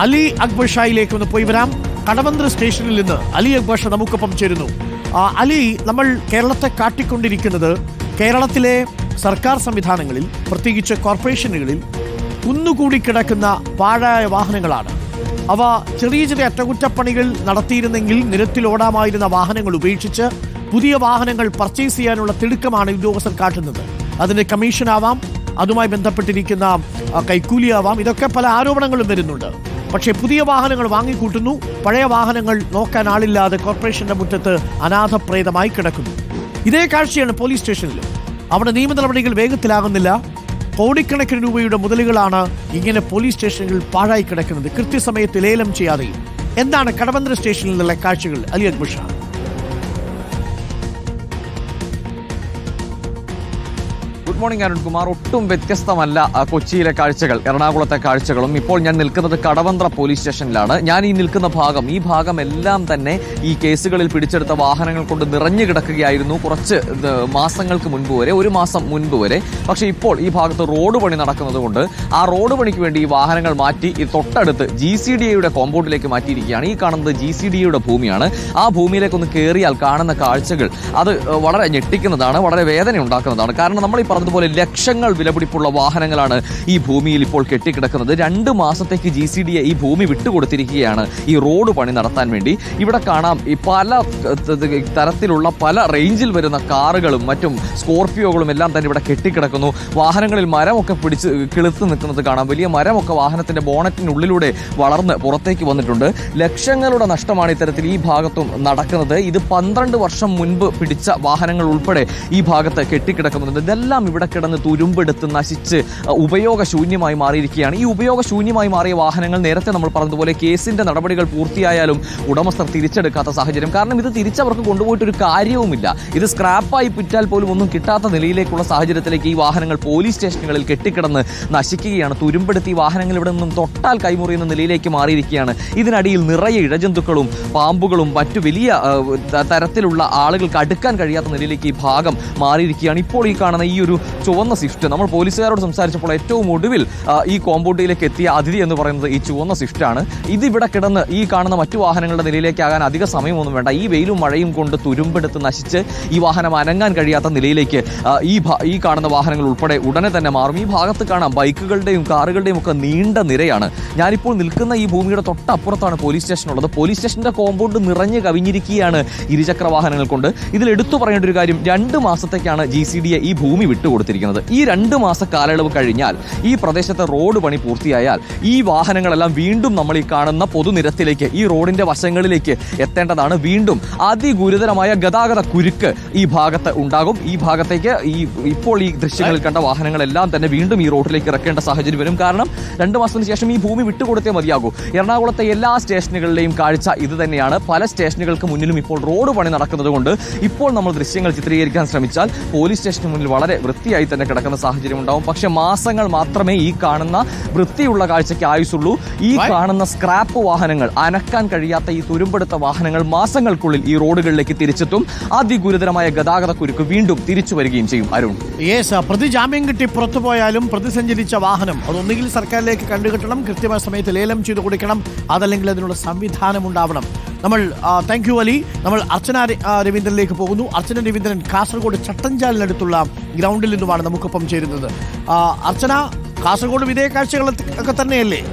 അലി അക്ബർ ഷായിലേക്ക് ഒന്ന് പോയി വരാം. കടവന്ത്ര സ്റ്റേഷനിൽ നിന്ന് അലി അക്ബർ ഷാ നമുക്കൊപ്പം ചേരുന്നു. അലി, നമ്മൾ കേരളത്തെ കാട്ടിക്കൊണ്ടിരിക്കുന്നത് കേരളത്തിലെ സർക്കാർ സംവിധാനങ്ങളിൽ, പ്രത്യേകിച്ച് കോർപ്പറേഷനുകളിൽ കുന്നുകൂടി കിടക്കുന്ന പാഴായ വാഹനങ്ങളാണ്. അവ ചെറിയ ചെറിയ അറ്റകുറ്റപ്പണികൾ നടത്തിയിരുന്നെങ്കിൽ നിരത്തിലോടാമായിരുന്ന വാഹനങ്ങൾ ഉപേക്ഷിച്ച് പുതിയ വാഹനങ്ങൾ പർച്ചേസ് ചെയ്യാനുള്ള തിടുക്കമാണ് ഉദ്യോഗസ്ഥർ കാട്ടുന്നത്. അതിൻ്റെ കമ്മീഷനാവാം, അതുമായി ബന്ധപ്പെട്ടിരിക്കുന്ന കൈക്കൂലിയാവാം, ഇതൊക്കെ പല ആരോപണങ്ങളും വരുന്നുണ്ട്. പക്ഷേ പുതിയ വാഹനങ്ങൾ വാങ്ങിക്കൂട്ടുന്നു, പഴയ വാഹനങ്ങൾ നോക്കാൻ ആളില്ലാതെ കോർപ്പറേഷന്റെ മുറ്റത്ത് അനാഥപ്രേതമായി കിടക്കുന്നു. ഇതേ കാഴ്ചയാണ് പോലീസ് സ്റ്റേഷനിലും. അവിടെ നിയമ നടപടികൾ വേഗത്തിലാകുന്നില്ല. കോടിക്കണക്കിന് രൂപയുടെ മുതലുകളാണ് ഇങ്ങനെ പോലീസ് സ്റ്റേഷനുകളിൽ പാഴായി കിടക്കുന്നത്, കൃത്യസമയത്ത് ലേലം ചെയ്യാതെയും. എന്താണ് കടവന്ത്ര സ്റ്റേഷനിലുള്ള കാഴ്ചകൾ, അലി അക്ബർ ഷാ? Good morning Arunkumar. ഒട്ടും വ്യത്യസ്തമല്ല കൊച്ചിയിലെ കാഴ്ചകൾ, എറണാകുളത്തെ കാഴ്ചകളും. ഇപ്പോൾ ഞാൻ നിൽക്കുന്നത് കടവന്ത്ര പോലീസ് സ്റ്റേഷനിലാണ്. ഞാൻ ഈ നിൽക്കുന്ന ഈ ഭാഗം എല്ലാം തന്നെ ഈ കേസുകളിൽ പിടിച്ചെടുത്ത വാഹനങ്ങൾ കൊണ്ട് നിറഞ്ഞു കിടക്കുകയായിരുന്നു കുറച്ച് മാസങ്ങൾക്ക് മുൻപ് വരെ, ഒരു മാസം മുൻപ് വരെ. പക്ഷേ ഇപ്പോൾ ഈ ഭാഗത്ത് റോഡ് പണി നടക്കുന്നത് കൊണ്ട് ആ റോഡ് പണിക്ക് വേണ്ടി ഈ വാഹനങ്ങൾ മാറ്റി ഈ തൊട്ടടുത്ത് GCDAയുടെ കോമ്പൗണ്ടിലേക്ക് മാറ്റിയിരിക്കുകയാണ്. ഈ കാണുന്നത് GCDAയുടെ ഭൂമിയാണ്. ആ ഭൂമിയിലേക്കൊന്ന് കയറിയാൽ കാണുന്ന കാഴ്ചകൾ അത് വളരെ ഞെട്ടിക്കുന്നതാണ്, വളരെ വേദന ഉണ്ടാക്കുന്നതാണ്. കാരണം നമ്മൾ ഈ പറഞ്ഞതുപോലെ ലക്ഷങ്ങൾ വിലപിടിപ്പുള്ള വാഹനങ്ങളാണ് ഈ ഭൂമിയിൽ ഇപ്പോൾ കെട്ടിക്കിടക്കുന്നത്. 2 മാസത്തേക്ക് GCDA ഈ ഭൂമി വിട്ടുകൊടുത്തിരിക്കുകയാണ് ഈ റോഡ് പണി നടത്താൻ വേണ്ടി. ഇവിടെ കാണാം ഈ പല തരത്തിലുള്ള പല റേഞ്ചിൽ വരുന്ന കാറുകളും മറ്റും സ്കോർപിയോകളും എല്ലാം തന്നെ ഇവിടെ കെട്ടിക്കിടക്കുന്നു. വാഹനങ്ങളിൽ മരമൊക്കെ പിടിച്ച് കിളുത്ത് നിൽക്കുന്നത് കാണാം. വലിയ മരമൊക്കെ വാഹനത്തിന്റെ ബോണറ്റിനുള്ളിലൂടെ വളർന്ന് പുറത്തേക്ക് വന്നിട്ടുണ്ട്. ലക്ഷങ്ങളുടെ നഷ്ടമാണ് ഇത്തരത്തിൽ ഈ ഭാഗത്തും നടക്കുന്നത്. ഇത് 12 വർഷം മുൻപ് പിടിച്ച വാഹനങ്ങൾ ഉൾപ്പെടെ ഈ ഭാഗത്ത് കെട്ടിക്കിടക്കുന്നുണ്ട്. ഇതെല്ലാം ഇവിടെ കിടന്ന് തുരുമ്പെടുത്ത് നശിച്ച് ഉപയോഗശൂന്യമായി മാറിയിരിക്കുകയാണ്. ഈ ഉപയോഗശൂന്യമായി മാറിയ വാഹനങ്ങൾ നേരത്തെ നമ്മൾ പറഞ്ഞതുപോലെ കേസിന്റെ നടപടികൾ പൂർത്തിയായാലും ഉടമസ്ഥർ തിരിച്ചെടുക്കാത്ത സാഹചര്യം. കാരണം ഇത് തിരിച്ചവർക്ക് കൊണ്ടുപോയിട്ടൊരു കാര്യവുമില്ല. ഇത് സ്ക്രാപ്പായി വിറ്റാൽ പോലും ഒന്നും കിട്ടാത്ത നിലയിലേക്കുള്ള സാഹചര്യത്തിലേക്ക് ഈ വാഹനങ്ങൾ പോലീസ് സ്റ്റേഷനുകളിൽ കെട്ടിക്കിടന്ന് നശിക്കുകയാണ്. തുരുമ്പെടുത്ത് ഈ വാഹനങ്ങൾ ഇവിടെ നിന്നും തൊട്ടാൽ കൈമുറിയുന്ന നിലയിലേക്ക് മാറിയിരിക്കുകയാണ്. ഇതിനടിയിൽ നിറയെ ഇഴജന്തുക്കളും പാമ്പുകളും മറ്റു വലിയ തരത്തിലുള്ള ആളുകൾക്ക് അടുക്കാൻ കഴിയാത്ത നിലയിലേക്ക് ഈ ഭാഗം മാറിയിരിക്കുകയാണ്. ഇപ്പോൾ ഈ കാണുന്ന ഈ ഒരു ചുവന്ന സ്വിഫ്റ്റ്, നമ്മൾ പോലീസുകാരോട് സംസാരിച്ചപ്പോൾ ഏറ്റവും ഒടുവിൽ ഈ കോമ്പൗണ്ടിലേക്ക് എത്തിയ അതിഥി എന്ന് പറയുന്നത് ഈ ചുവന്ന സ്വിഫ്റ്റാണ്. ഇതിവിടെ കിടന്ന് ഈ കാണുന്ന മറ്റു വാഹനങ്ങളുടെ നിലയിലേക്കാകാൻ അധിക സമയമൊന്നും വേണ്ട. ഈ വെയിലും മഴയും കൊണ്ട് തുരുമ്പെടുത്ത് നശിച്ച് ഈ വാഹനം അനങ്ങാൻ കഴിയാത്ത നിലയിലേക്ക് ഈ കാണുന്ന വാഹനങ്ങൾ ഉൾപ്പെടെ ഉടനെ തന്നെ മാറും. ഈ ഭാഗത്ത് കാണാം ബൈക്കുകളുടെയും കാറുകളുടെയും ഒക്കെ നീണ്ട നിരയാണ്. ഞാനിപ്പോൾ നിൽക്കുന്ന ഈ ഭൂമിയുടെ തൊട്ടപ്പുറത്താണ് പോലീസ് സ്റ്റേഷൻ ഉള്ളത്. പോലീസ് സ്റ്റേഷന്റെ കോമ്പൗണ്ട് നിറഞ്ഞു കവിഞ്ഞിരിക്കുകയാണ് ഇരുചക്ര വാഹനങ്ങൾ കൊണ്ട്. ഇതിൽ എടുത്തു പറയേണ്ട ഒരു കാര്യം, 2 മാസത്തേക്കാണ് GCDA ഈ ഭൂമി വിട്ടുകൊടുത്തിരിക്കുന്നത്. ഈ 2 മാസ കാലയളവ് കഴിഞ്ഞാൽ ഈ പ്രദേശത്തെ റോഡ് പണി പൂർത്തിയായാൽ ഈ വാഹനങ്ങളെല്ലാം വീണ്ടും നമ്മൾ ഈ കാണുന്ന പൊതുനിരത്തിലേക്ക്, ഈ റോഡിന്റെ വശങ്ങളിലേക്ക് എത്തേണ്ടതാണ്. വീണ്ടും അതിഗുരുതരമായ ഗതാഗത കുരുക്ക് ഈ ഭാഗത്ത് ഉണ്ടാകും. ഈ ഭാഗത്തേക്ക് ഇപ്പോൾ ഈ ദൃശ്യങ്ങളിൽ കണ്ട വാഹനങ്ങളെല്ലാം തന്നെ വീണ്ടും ഈ റോഡിലേക്ക് ഇറക്കേണ്ട സാഹചര്യം വരും. കാരണം 2 മാസത്തിന് ശേഷം ഈ ഭൂമി വിട്ടുകൊടുത്തേ മതിയാകൂ. എറണാകുളത്തെ എല്ലാ സ്റ്റേഷനുകളിലെയും കാഴ്ച ഇത് തന്നെയാണ്. പല സ്റ്റേഷനുകൾക്ക് മുന്നിലും ഇപ്പോൾ റോഡ് പണി നടക്കുന്നത് കൊണ്ട് ഇപ്പോൾ നമ്മൾ ദൃശ്യങ്ങൾ ചിത്രീകരിക്കാൻ ശ്രമിച്ചാൽ പോലീസ് സ്റ്റേഷന് മുന്നിൽ വളരെ വൃത്തിയായി തന്നെ കിടക്കുന്ന സാഹചര്യം ഉണ്ടാവും. പക്ഷെ മാസങ്ങൾ മാത്രമേ ഈ കാണുന്ന വൃത്തിയുള്ള കാഴ്ചയ്ക്ക് ആയുസുള്ളൂ. ഈ കാണുന്ന സ്ക്രാപ്പ് വാഹനങ്ങൾ, അനക്കാൻ കഴിയാത്ത ഈ തുരുമ്പെടുത്ത വാഹനങ്ങൾ മാസങ്ങൾക്കുള്ളിൽ ഈ റോഡുകളിലേക്ക് തിരിച്ചെത്തും. അതിഗുരുതരമായ ഗതാഗത കുരുക്ക് വീണ്ടും തിരിച്ചു വരികയും ചെയ്യും. അരുൺ, പ്രതി ജാമ്യം കിട്ടി പുറത്തു പോയാലും പ്രതി സഞ്ചരിച്ച വാഹനം അതൊന്നുകിൽ സർക്കാരിലേക്ക് കണ്ടുകെട്ടണം, കൃത്യമായ സമയത്ത് ലേലം ചെയ്ത് കൊടുക്കണം, അതല്ലെങ്കിൽ അതിനുള്ള സംവിധാനം ഉണ്ടാവണം. നമ്മൾ താങ്ക് യു അലി. നമ്മൾ അർച്ചന രവീന്ദ്രനിലേക്ക് പോകുന്നു. അർച്ചന രവീന്ദ്രൻ കാസർഗോഡ് ചട്ടഞ്ചാലിനടുത്തുള്ള ഗ്രൗണ്ടിൽ നിന്നുമാണ് നമുക്കൊപ്പം ചേരുന്നത്. അർച്ചന, കാസർഗോഡും ഇതേ കാഴ്ചകളൊക്കെ തന്നെയല്ലേ?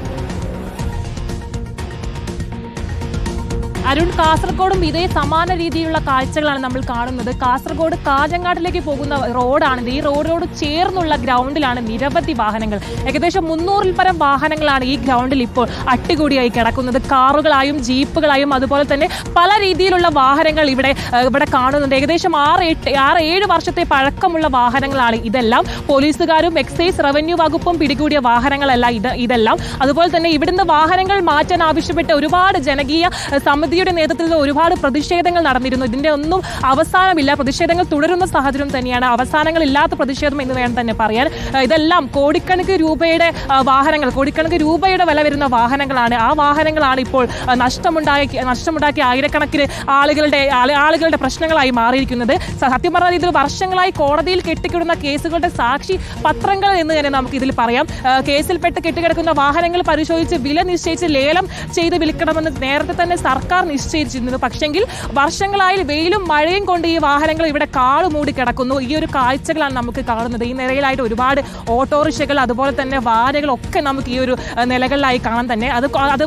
അരുൺ, കാസർഗോഡും ഇതേ സമാന രീതിയിലുള്ള കാഴ്ചകളാണ് നമ്മൾ കാണുന്നത്. കാസർഗോഡ് കാഞ്ഞങ്ങാട്ടിലേക്ക് പോകുന്ന റോഡാണിത്. ഈ റോഡിനോട് ചേർന്നുള്ള ഗ്രൗണ്ടിലാണ് നിരവധി വാഹനങ്ങൾ, ഏകദേശം 300-ൽ പരം വാഹനങ്ങളാണ് ഈ ഗ്രൗണ്ടിൽ ഇപ്പോൾ അട്ടികൂടിയായി കിടക്കുന്നത്. കാറുകളായും ജീപ്പുകളായും അതുപോലെ തന്നെ പല രീതിയിലുള്ള വാഹനങ്ങൾ ഇവിടെ കാണുന്നുണ്ട്. ഏകദേശം 6-7 വർഷത്തെ പഴക്കമുള്ള വാഹനങ്ങളാണ് ഇതെല്ലാം. പോലീസുകാരും എക്സൈസ് റവന്യൂ വകുപ്പും പിടികൂടിയ വാഹനങ്ങളല്ല ഇതെല്ലാം. അതുപോലെ തന്നെ ഇവിടുന്ന് വാഹനങ്ങൾ മാറ്റാൻ ആവശ്യപ്പെട്ട് ഒരുപാട് ജനകീയ സമിതിയുടെ നേതൃത്വത്തിൽ ഒരുപാട് പ്രതിഷേധങ്ങൾ നടന്നിരുന്നു. ഇതിന്റെ ഒന്നും അവസാനമില്ല. പ്രതിഷേധങ്ങൾ തുടരുന്ന സാഹചര്യം തന്നെയാണ്. അവസാനങ്ങളില്ലാത്ത പ്രതിഷേധം എന്ന് വേണം തന്നെ പറയാൻ. ഇതെല്ലാം കോടിക്കണക്കിന് രൂപയുടെ വാഹനങ്ങൾ, കോടിക്കണക്കിന് രൂപയുടെ വില വരുന്ന വാഹനങ്ങളാണ്. ആ വാഹനങ്ങളാണ് ഇപ്പോൾ നഷ്ടമുണ്ടാക്കി ആയിരക്കണക്കിന് ആളുകളുടെ പ്രശ്നങ്ങളായി മാറിയിരിക്കുന്നത്. സത്യം പറഞ്ഞാൽ ഇതിൽ വർഷങ്ങളായി കോടതിയിൽ കെട്ടിക്കിടുന്ന കേസുകളുടെ സാക്ഷി പത്രങ്ങൾ എന്ന് തന്നെ നമുക്ക് ഇതിൽ പറയാം. കേസിൽപ്പെട്ട് കെട്ടിക്കിടക്കുന്ന വാഹനങ്ങൾ പരിശോധിച്ച് വില നിശ്ചയിച്ച് ലേലം ചെയ്ത് വിൽക്കണമെന്ന് നേരത്തെ തന്നെ സർക്കാർ നിശ്ചയിച്ചിരുന്നു. പക്ഷെങ്കിൽ വർഷങ്ങളായി വെയിലും മഴയും കൊണ്ട് ഈ വാഹനങ്ങൾ ഇവിടെ കാടുമൂടി കിടക്കുന്നു. ഈ ഒരു കാഴ്ചകളാണ് നമുക്ക് കാണുന്നത്. ഈ നിലയിലായിട്ട് ഒരുപാട് ഓട്ടോറിക്ഷകൾ, അതുപോലെ തന്നെ വാഹനങ്ങളൊക്കെ നമുക്ക് ഈ ഒരു നിലകളിലായി കാണാൻ തന്നെ.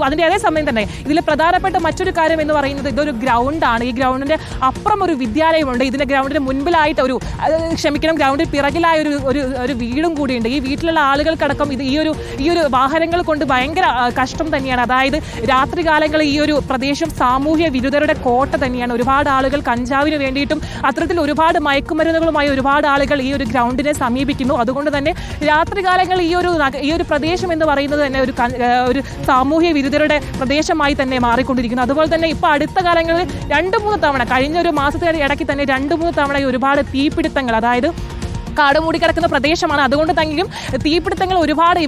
അതിന്റെ അതേ സമയം തന്നെ ഇതിൽ പ്രധാനപ്പെട്ട മറ്റൊരു കാര്യം എന്ന് പറയുന്നത് ഇതൊരു ഗ്രൗണ്ടാണ്. ഈ ഗ്രൗണ്ടിന്റെ അപ്പുറം ഒരു വിദ്യാലയമുണ്ട്. ഇതിന്റെ ഗ്രൗണ്ടിന്റെ മുൻപിലായിട്ട് ഗ്രൗണ്ടിൽ പിറകിലായ ഒരു വീടും കൂടിയുണ്ട്. ഈ വീട്ടിലുള്ള ആളുകൾക്കടക്കം ഈ ഒരു വാഹനങ്ങൾ കൊണ്ട് ഭയങ്കര കഷ്ടം തന്നെയാണ്. അതായത് രാത്രികാലങ്ങളിൽ ഈ ഒരു പ്രദേശം സാമൂഹ്യ വിരുദ്ധരുടെ കോട്ട തന്നെയാണ്. ഒരുപാട് ആളുകൾ കഞ്ചാവിന് വേണ്ടിയിട്ടും അത്തരത്തിൽ ഒരുപാട് മയക്കുമരുന്നുകളുമായി ഒരുപാട് ആളുകൾ ഈ ഒരു ഗ്രൗണ്ടിനെ സമീപിക്കുന്നു. അതുകൊണ്ട് തന്നെ രാത്രികാലങ്ങളിൽ ഈ ഒരു പ്രദേശം എന്ന് പറയുന്നത് തന്നെ ഒരു സാമൂഹ്യ വിരുദ്ധരുടെ പ്രദേശമായി തന്നെ മാറിക്കൊണ്ടിരിക്കുന്നു. അതുപോലെ തന്നെ ഇപ്പോൾ അടുത്ത കാലങ്ങളിൽ 2-3 തവണ, കഴിഞ്ഞ ഒരു മാസത്തെ ഇടയ്ക്ക് തന്നെ 2-3 തവണ ഒരുപാട് തീപിടുത്തങ്ങൾ, അതായത് കാട് മൂടിക്കിടക്കുന്ന പ്രദേശമാണ്. അതുകൊണ്ട് തന്നെയും തീപിടുത്തങ്ങൾ ഒരുപാട്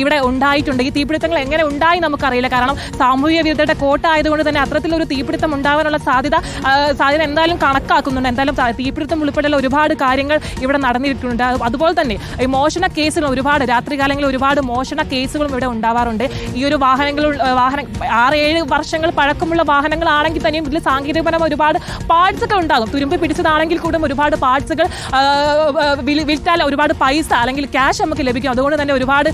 ഇവിടെ ഉണ്ടായിട്ടുണ്ട്. ഈ തീപിടുത്തങ്ങൾ എങ്ങനെ ഉണ്ടായി നമുക്കറിയില്ല. കാരണം സാമൂഹിക വിരുദ്ധരുടെ കോട്ട ആയതുകൊണ്ട് തന്നെ അത്തരത്തിലൊരു തീപിടുത്തം ഉണ്ടാവാനുള്ള സാധ്യത എന്തായാലും കണക്കാക്കുന്നുണ്ട്. എന്തായാലും തീപിടുത്തം ഉൾപ്പെടെയുള്ള ഒരുപാട് കാര്യങ്ങൾ ഇവിടെ നടന്നിട്ടുണ്ട്. അതുപോലെ തന്നെ ഈ മോഷണ കേസുകൾ രാത്രികാലങ്ങളിൽ ഒരുപാട് മോഷണ കേസുകളും ഇവിടെ ഉണ്ടാവാറുണ്ട്. ഈ ഒരു വാഹനം 6-7 വർഷങ്ങൾ പഴക്കമുള്ള വാഹനങ്ങളാണെങ്കിൽ തന്നെയും ഇതിൽ സാങ്കേതികപരമായ ഒരുപാട് പാർട്സ് ഒക്കെ ഉണ്ടാകും. തുരുമ്പ് പിടിച്ചതാണെങ്കിൽ കൂടെ ഒരുപാട് പാർട്സുകൾ വിറ്റാൽ ഒരുപാട് പൈസ അല്ലെങ്കിൽ ക്യാഷ് നമുക്ക് ലഭിക്കും. അതുകൊണ്ട് തന്നെ ഒരുപാട്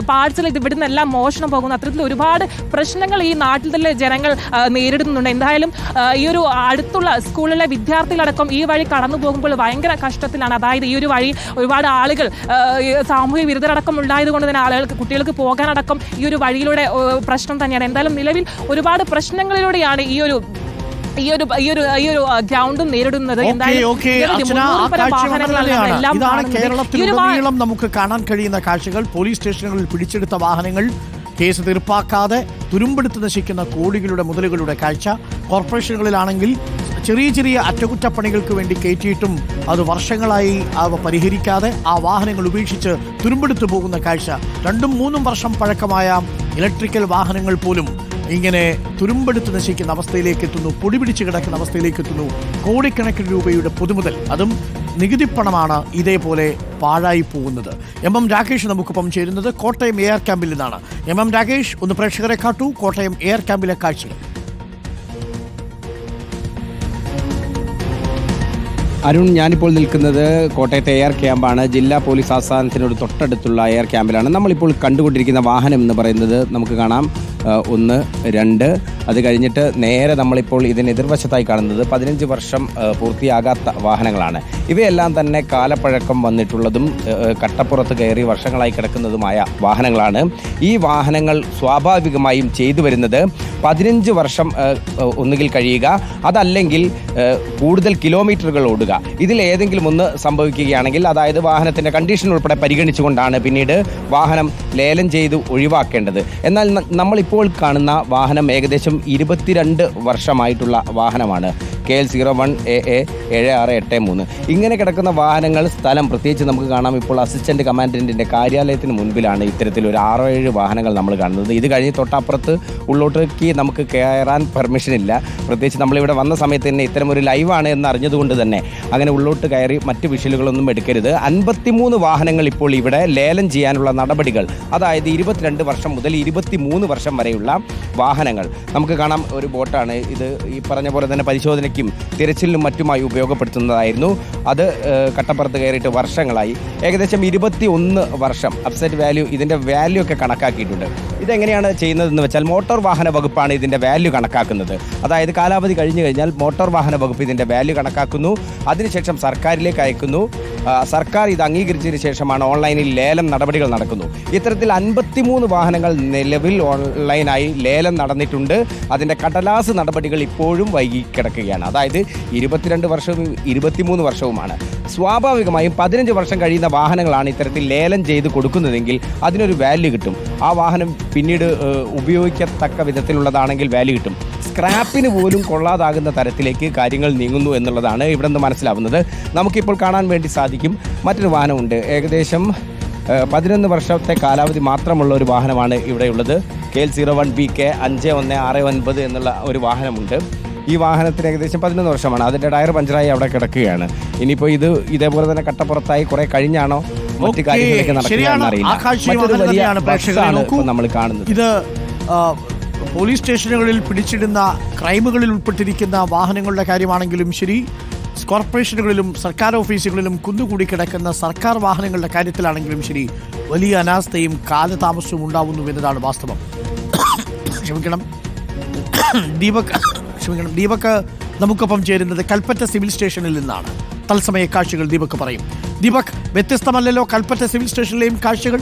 പാർട്സുകൾ ഇവിടുന്ന് എല്ലാം മോഷണം പോകുന്നു. അത്തരത്തിൽ ഒരുപാട് പ്രശ്നങ്ങൾ ഈ നാട്ടിലെ ജനങ്ങൾ നേരിടുന്നുണ്ട്. എന്തായാലും ഈ ഒരു അടുത്തുള്ള സ്കൂളിലെ വിദ്യാർത്ഥികളടക്കം ഈ വഴി കടന്നു പോകുമ്പോൾ ഭയങ്കര കഷ്ടത്തിലാണ്. അതായത് ഈ ഒരു വഴി ഒരുപാട് ആളുകൾ സാമൂഹിക വിരുദ്ധരടക്കം ഉണ്ടായതുകൊണ്ട് തന്നെ കുട്ടികൾക്ക് പോകാനടക്കം ഈ ഒരു വഴിയിലൂടെ പ്രശ്നം തന്നെയാണ്. എന്തായാലും നിലവിൽ ഒരുപാട് പ്രശ്നങ്ങളിലൂടെയാണ് ഈ ഒരു ഗ്രൗണ്ടും നേരിടുന്നത്. ഇതാണ് കേരളത്തിലുടനീളം നമുക്ക് കാണാൻ കഴിയുന്ന കാഴ്ചകൾ. പോലീസ് സ്റ്റേഷനുകളിൽ പിടിച്ചെടുത്ത വാഹനങ്ങൾ കേസ് തീർപ്പാക്കാതെ തുരുമ്പെടുത്ത് നശിക്കുന്ന കോടികളുടെ മുതലുകളുടെ കാഴ്ച. കോർപ്പറേഷനുകളിലാണെങ്കിൽ ചെറിയ അറ്റകുറ്റപ്പണികൾക്ക് വേണ്ടി കയറ്റിയിട്ടും അത് വർഷങ്ങളായി അവ പരിഹരിക്കാതെ ആ വാഹനങ്ങൾ ഉപേക്ഷിച്ച് തുരുമ്പെടുത്തു പോകുന്ന കാഴ്ച. 2-3 വർഷം പഴക്കമായ ഇലക്ട്രിക്കൽ വാഹനങ്ങൾ പോലും ഇങ്ങനെ തുരുമ്പെടുത്ത് നശിക്കുന്ന അവസ്ഥയിലേക്ക് എത്തുന്നു, പൊടിപിടിച്ച് കിടക്കുന്ന അവസ്ഥയിലേക്ക് എത്തുന്നു. കോടിക്കണക്കിന് രൂപയുടെ പൊതുമുതൽ, അതും നികുതിപ്പണമാണ് ഇതേപോലെ പാഴായി പോകുന്നത്. എം രാകേഷ് നമുക്കൊപ്പം ചേരുന്നത് കോട്ടയം എയർ ക്യാമ്പിൽ നിന്നാണ്. എം രാകേഷ്, ഒന്ന് പ്രേക്ഷകരെ കാട്ടൂ കോട്ടയം എയർ ക്യാമ്പിലെ കാഴ്ചകൾ. അരുൺ, ഞാനിപ്പോൾ നിൽക്കുന്നത് കോട്ടയത്തെ എയർ ക്യാമ്പാണ്. ജില്ലാ പോലീസ് ആസ്ഥാനത്തിനോട് തൊട്ടടുത്തുള്ള എയർ ക്യാമ്പിലാണ്. നമ്മളിപ്പോൾ കണ്ടുകൊണ്ടിരിക്കുന്ന വാഹനം എന്ന് പറയുന്നത് നമുക്ക് കാണാം 1, 2, അത് കഴിഞ്ഞിട്ട് നേരെ നമ്മളിപ്പോൾ ഇതിന് എതിർവശത്തായി കാണുന്നത് 15 വർഷം പൂർത്തിയാകാത്ത വാഹനങ്ങളാണ്. ഇവയെല്ലാം തന്നെ കാലപ്പഴക്കം വന്നിട്ടുള്ളതും കട്ടപ്പുറത്ത് കയറി വർഷങ്ങളായി കിടക്കുന്നതുമായ വാഹനങ്ങളാണ്. ഈ വാഹനങ്ങൾ സ്വാഭാവികമായും ചെയ്തു വരുന്നത് 15 വർഷം ഒന്നുകിൽ കഴിയുക, അതല്ലെങ്കിൽ കൂടുതൽ കിലോമീറ്ററുകൾ ഓടുക. ഇതിൽ ഏതെങ്കിലും ഒന്ന് സംഭവിക്കുകയാണെങ്കിൽ, അതായത് വാഹനത്തിൻ്റെ കണ്ടീഷൻ ഉൾപ്പെടെ പരിഗണിച്ചുകൊണ്ടാണ് പിന്നീട് വാഹനം ലേലം ചെയ്ത് ഒഴിവാക്കേണ്ടത്. എന്നാൽ നമ്മളിപ്പോൾ കാണുന്ന വാഹനം ഏകദേശം 22 വർഷമായിട്ടുള്ള വാഹനമാണ്. KL 01AA 7683. ഇങ്ങനെ കിടക്കുന്ന വാഹനങ്ങൾ സ്ഥലം പ്രത്യേകിച്ച് നമുക്ക് കാണാം. ഇപ്പോൾ അസിസ്റ്റന്റ് കമാൻഡന്റിന്റെ കാര്യാലയത്തിന് മുൻപിലാണ് ഇത്തരത്തിലൊരു 6-7 വാഹനങ്ങൾ നമ്മൾ കാണുന്നത്. ഇത് കഴിഞ്ഞ് തൊട്ടപ്പുറത്ത് ഉള്ളോട്ടേക്ക് നമുക്ക് കയറാൻ പെർമിഷൻ ഇല്ല. പ്രത്യേകിച്ച് നമ്മളിവിടെ വന്ന സമയത്ത് തന്നെ ഇത്തരമൊരു ലൈവാണ് എന്ന് അറിഞ്ഞതുകൊണ്ട് തന്നെ അങ്ങനെ ഉള്ളോട്ട് കയറി മറ്റ് വിഷലുകളൊന്നും എടുക്കരുത്. 53 വാഹനങ്ങൾ ഇപ്പോൾ ഇവിടെ ലേലം ചെയ്യാനുള്ള നടപടികൾ, അതായത് 22 വർഷം മുതൽ 23 വർഷം വരെയുള്ള വാഹനങ്ങൾ. നമുക്ക് കാണാം, ഒരു ബോട്ടാണ് ഇത്. ഈ പറഞ്ഞ പോലെ തന്നെ പരിശോധനയ്ക്കും തിരച്ചിലിനും മറ്റുമായി ഉപയോഗപ്പെടുത്തുന്നതായിരുന്നു. അത് കട്ടപ്പുറത്ത് കയറിയിട്ട് വർഷങ്ങളായി. ഏകദേശം 21 വർഷം അപ്സെറ്റ് വാല്യൂ, ഇതിൻ്റെ വാല്യൂ ഒക്കെ കണക്കാക്കിയിട്ടുണ്ട്. ഇതെങ്ങനെയാണ് ചെയ്യുന്നതെന്ന് വെച്ചാൽ മോട്ടോർ വാഹന വകുപ്പാണ് ഇതിൻ്റെ വാല്യൂ കണക്കാക്കുന്നത്. അതായത് കാലാവധി കഴിഞ്ഞു കഴിഞ്ഞാൽ മോട്ടോർ വാഹന വകുപ്പ് ഇതിൻ്റെ വാല്യൂ കണക്കാക്കുന്നു. അതിനുശേഷം സർക്കാരിലേക്ക് അയക്കുന്നു. സർക്കാർ ഇത് അംഗീകരിച്ചതിന് ശേഷമാണ് ഓൺലൈനിൽ ലേലം നടപടികൾ നടക്കുന്നു. ഇത്തരത്തിൽ 53 വാഹനങ്ങൾ നിലവിൽ ഓൺലൈനായി ലേലം നടന്നിട്ടുണ്ട്. അതിൻ്റെ കടലാസ് നടപടികൾ ഇപ്പോഴും വൈകി കിടക്കുകയാണ്. അതായത് 22 വർഷവും 23 വർഷവുമാണ്. സ്വാഭാവികമായും 15 വർഷം കഴിയുന്ന വാഹനങ്ങളാണ് ഇത്തരത്തിൽ ലേലം ചെയ്ത് കൊടുക്കുന്നതെങ്കിൽ അതിനൊരു വാല്യൂ കിട്ടും. ആ വാഹനം പിന്നീട് ഉപയോഗിക്കത്തക്ക വിധത്തിലുള്ളതാണെങ്കിൽ വാല്യൂ കിട്ടും. സ്ക്രാപ്പിന് പോലും കൊള്ളാതാകുന്ന തരത്തിലേക്ക് കാര്യങ്ങൾ നീങ്ങുന്നു എന്നുള്ളതാണ് ഇവിടെ നിന്ന് മനസ്സിലാവുന്നത്. നമുക്കിപ്പോൾ കാണാൻ വേണ്ടി സാധിക്കും, മറ്റൊരു വാഹനമുണ്ട്. ഏകദേശം 11 വർഷത്തെ കാലാവധി മാത്രമുള്ള ഒരു വാഹനമാണ് ഇവിടെയുള്ളത്. KL 01BK 5169 എന്നുള്ള ഒരു വാഹനമുണ്ട്. ഈ വാഹനത്തിന് ഏകദേശം 11 വർഷമാണ്. അതിൻ്റെ ടയർ പഞ്ചറായി അവിടെ കിടക്കുകയാണ്. ഇനിയിപ്പോൾ ഇത് ഇതേപോലെ തന്നെ കട്ടപ്പുറത്തായി കുറെ കഴിഞ്ഞാണോ മറ്റു കാര്യങ്ങളൊക്കെ നടക്കുകയാണെന്നറിയില്ല. മറ്റൊരു വലിയ ബസ്സാണ് ഇപ്പോൾ നമ്മൾ കാണുന്നത്. ഇത് പോലീസ് സ്റ്റേഷനുകളിൽ പിടിച്ചിടുന്ന ക്രൈമുകളിൽ ഉൾപ്പെട്ടിരിക്കുന്ന വാഹനങ്ങളുടെ കാര്യമാണെങ്കിലും ശരി, കോർപ്പറേഷനുകളിലും സർക്കാർ ഓഫീസുകളിലും കുന്നുകൂടി കിടക്കുന്ന സർക്കാർ വാഹനങ്ങളുടെ കാര്യത്തിലാണെങ്കിലും ശരി, വലിയ അനാസ്ഥയും കാലതാമസവും ഉണ്ടാവുന്നു എന്നതാണ് വാസ്തവം. ദീപക് നമുക്കൊപ്പം ചേരുന്നത് കൽപ്പറ്റ സിവിൽ സ്റ്റേഷനിൽ നിന്നാണ്. തത്സമയ കാഴ്ചകൾ ദീപക് പറയും. ദീപക്, വ്യത്യസ്തമല്ലല്ലോ കൽപ്പറ്റ സിവിൽ സ്റ്റേഷനിലെയും കാഴ്ചകൾ?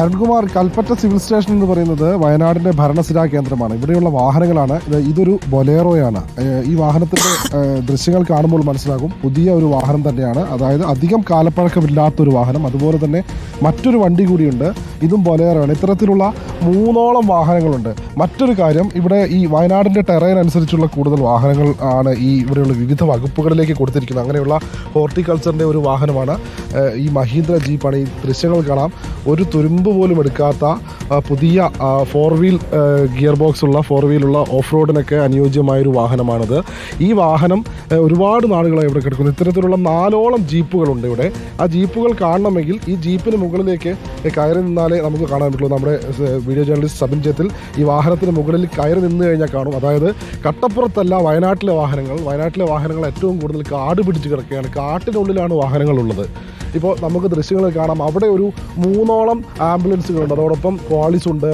അരുൺകുമാർ, കൽപ്പറ്റ സിവിൽ സ്റ്റേഷൻ എന്ന് പറയുന്നത് വയനാടിൻ്റെ ഭരണസിരാ കേന്ദ്രമാണ്. ഇവിടെയുള്ള വാഹനങ്ങളാണ് ഇതൊരു ബൊലേറോയാണ്. ഈ വാഹനത്തിൻ്റെ ദൃശ്യങ്ങൾ കാണുമ്പോൾ മനസ്സിലാകും പുതിയ ഒരു വാഹനം തന്നെയാണ്. അതായത് അധികം കാലപ്പഴക്കമില്ലാത്തൊരു വാഹനം. അതുപോലെ തന്നെ മറ്റൊരു വണ്ടി കൂടിയുണ്ട്, ഇതും ബൊലേറോയാണ്. ഇത്തരത്തിലുള്ള 3ഓളം വാഹനങ്ങളുണ്ട്. മറ്റൊരു കാര്യം, ഇവിടെ ഈ വയനാടിൻ്റെ ടെറൈൻ അനുസരിച്ചുള്ള കൂടുതൽ വാഹനങ്ങൾ ആണ് ഈ ഇവിടെയുള്ള വിവിധ വകുപ്പുകളിലേക്ക് കൊടുത്തിരിക്കുന്നത്. അങ്ങനെയുള്ള ഹോർട്ടിക്കൾച്ചറിൻ്റെ ഒരു വാഹനമാണ് ഈ മഹീന്ദ്ര ജീപ്പാണ്. ഈ ദൃശ്യങ്ങൾ കാണാം, ഒരു തുരുമ്പ് പോലും എടുക്കാത്ത പുതിയ 4 വീൽ ഗിയർ ബോക്സ് ഉള്ള 4 വീലുള്ള ഓഫ് റോഡിനൊക്കെ അനുയോജ്യമായൊരു വാഹനമാണിത്. ഈ വാഹനം ഒരുപാട് നാളുകളായി ഇവിടെ കിടക്കുന്നു. ഇത്തരത്തിലുള്ള 4ഓളം ജീപ്പുകളുണ്ട് ഇവിടെ. ആ ജീപ്പുകൾ കാണണമെങ്കിൽ ഈ ജീപ്പിന് മുകളിലേക്ക് കയറി നിന്നാലേ നമുക്ക് കാണാൻ പറ്റുള്ളൂ. നമ്മുടെ വീഡിയോ ജേർണലിസ്റ്റ് സബിൻ ജത്തിൽ ഈ വാഹനത്തിന് മുകളിൽ കയറി നിന്ന് കഴിഞ്ഞാൽ കാണും. അതായത് കട്ടപ്പുറത്തല്ല വയനാട്ടിലെ വാഹനങ്ങൾ ഏറ്റവും കൂടുതൽ കാട് പിടിച്ച് കിടക്കുകയാണ്. കാട്ടിനുള്ളിലാണ് വാഹനങ്ങളുള്ളത്. ഇപ്പോൾ നമുക്ക് ദൃശ്യങ്ങൾ കാണാം, അവിടെ ഒരു 3ഓളം ആംബുലൻസുകളുണ്ട്. അതോടൊപ്പം ക്വാളിസ് ഉണ്ട്,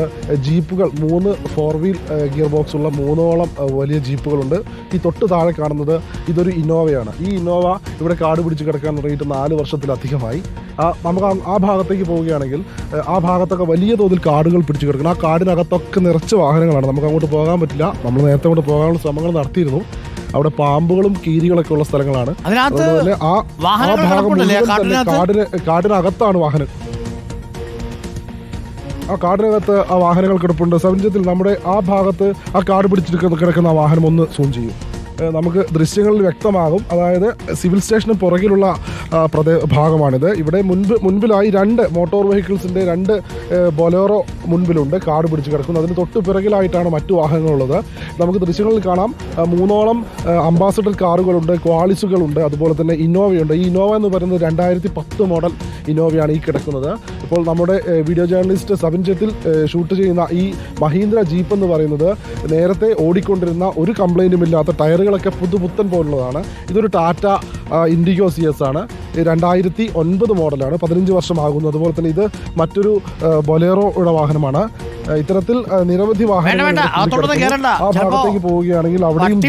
ജീപ്പുകൾ 3 4 വീൽ ഗിയർ ബോക്സ് ഉള്ള 3ഓളം വലിയ ജീപ്പുകളുണ്ട്. ഈ തൊട്ട് താഴെ കാണുന്നത് ഇതൊരു ഇന്നോവയാണ്. ഈ ഇന്നോവ ഇവിടെ കാട് പിടിച്ച് കിടക്കാൻ തുടങ്ങിയിട്ട് 4 വർഷത്തിലധികമായി. നമുക്ക് ആ ഭാഗത്തേക്ക് പോവുകയാണെങ്കിൽ ആ ഭാഗത്തൊക്കെ വലിയ തോതിൽ കാടുകൾ പിടിച്ച് കിടക്കണം. ആ കാടിനകത്തൊക്കെ നിറച്ച് വാഹനങ്ങളാണ്. നമുക്ക് അങ്ങോട്ട് പോകാൻ പറ്റില്ല. നമ്മൾ നേരത്തെ അങ്ങോട്ട് പോകാനുള്ള ശ്രമങ്ങൾ നടത്തിയിരുന്നു. അവിടെ പാമ്പുകളും കീരികളൊക്കെ ഉള്ള സ്ഥലങ്ങളാണ്. അതുപോലെ ആ ഭാഗം കാടിനകത്താണ് വാഹനം. ആ കാടിനകത്ത് ആ വാഹനങ്ങൾ കിടപ്പുണ്ട്. സഞ്ചത്തിൽ നമ്മുടെ ആ ഭാഗത്ത് ആ കാട് പിടിച്ചിട്ട് കിടക്കുന്ന ആ വാഹനം ഒന്ന് സൂം ചെയ്യും, നമുക്ക് ദൃശ്യങ്ങളിൽ വ്യക്തമാകും. അതായത് സിവിൽ സ്റ്റേഷന് പുറകിലുള്ള ഭാഗമാണിത്. ഇവിടെ മുൻപിലായി 2 മോട്ടോർ വെഹിക്കിൾസിൻ്റെ 2 ബൊലേറോ മുൻപിലുണ്ട്, കാട് പിടിച്ച് കിടക്കുന്നു. അതിന് തൊട്ട് പിറകിലായിട്ടാണ് മറ്റു വാഹനങ്ങളുള്ളത്. നമുക്ക് ദൃശ്യങ്ങളിൽ കാണാം 3ഓളം അംബാസഡർ കാറുകളുണ്ട്, ക്വാളിസുകളുണ്ട്, അതുപോലെ തന്നെ ഇന്നോവയുണ്ട്. ഈ ഇന്നോവ എന്ന് പറയുന്നത് 2010 മോഡൽ ഇന്നോവയാണ് ഈ കിടക്കുന്നത്. ഇപ്പോൾ നമ്മുടെ വീഡിയോ ജേർണലിസ്റ്റ് സബിൻ ജത്തിൽ ഷൂട്ട് ചെയ്യുന്ന ഈ മഹീന്ദ്ര ജീപ്പ് എന്ന് പറയുന്നത് നേരത്തെ ഓടിക്കൊണ്ടിരുന്ന ഒരു കംപ്ലൈൻറ്റും ഇല്ലാത്ത ടയറുകളൊക്കെ പുതുപുത്തൻ പോലുള്ളതാണ്. ഇതൊരു ടാറ്റ ഇൻഡിഗോ CS ആണ്. 2009 മോഡലാണ്, 15 വർഷമാകുന്നു. അതുപോലെ തന്നെ ഇത് മറ്റൊരു ബൊലേറോയുടെ വാഹനമാണ്. ഇത്തരത്തിൽ നിരവധി വാഹനങ്ങൾ ആ ഭാഗത്തേക്ക് പോവുകയാണെങ്കിൽ അവിടെയും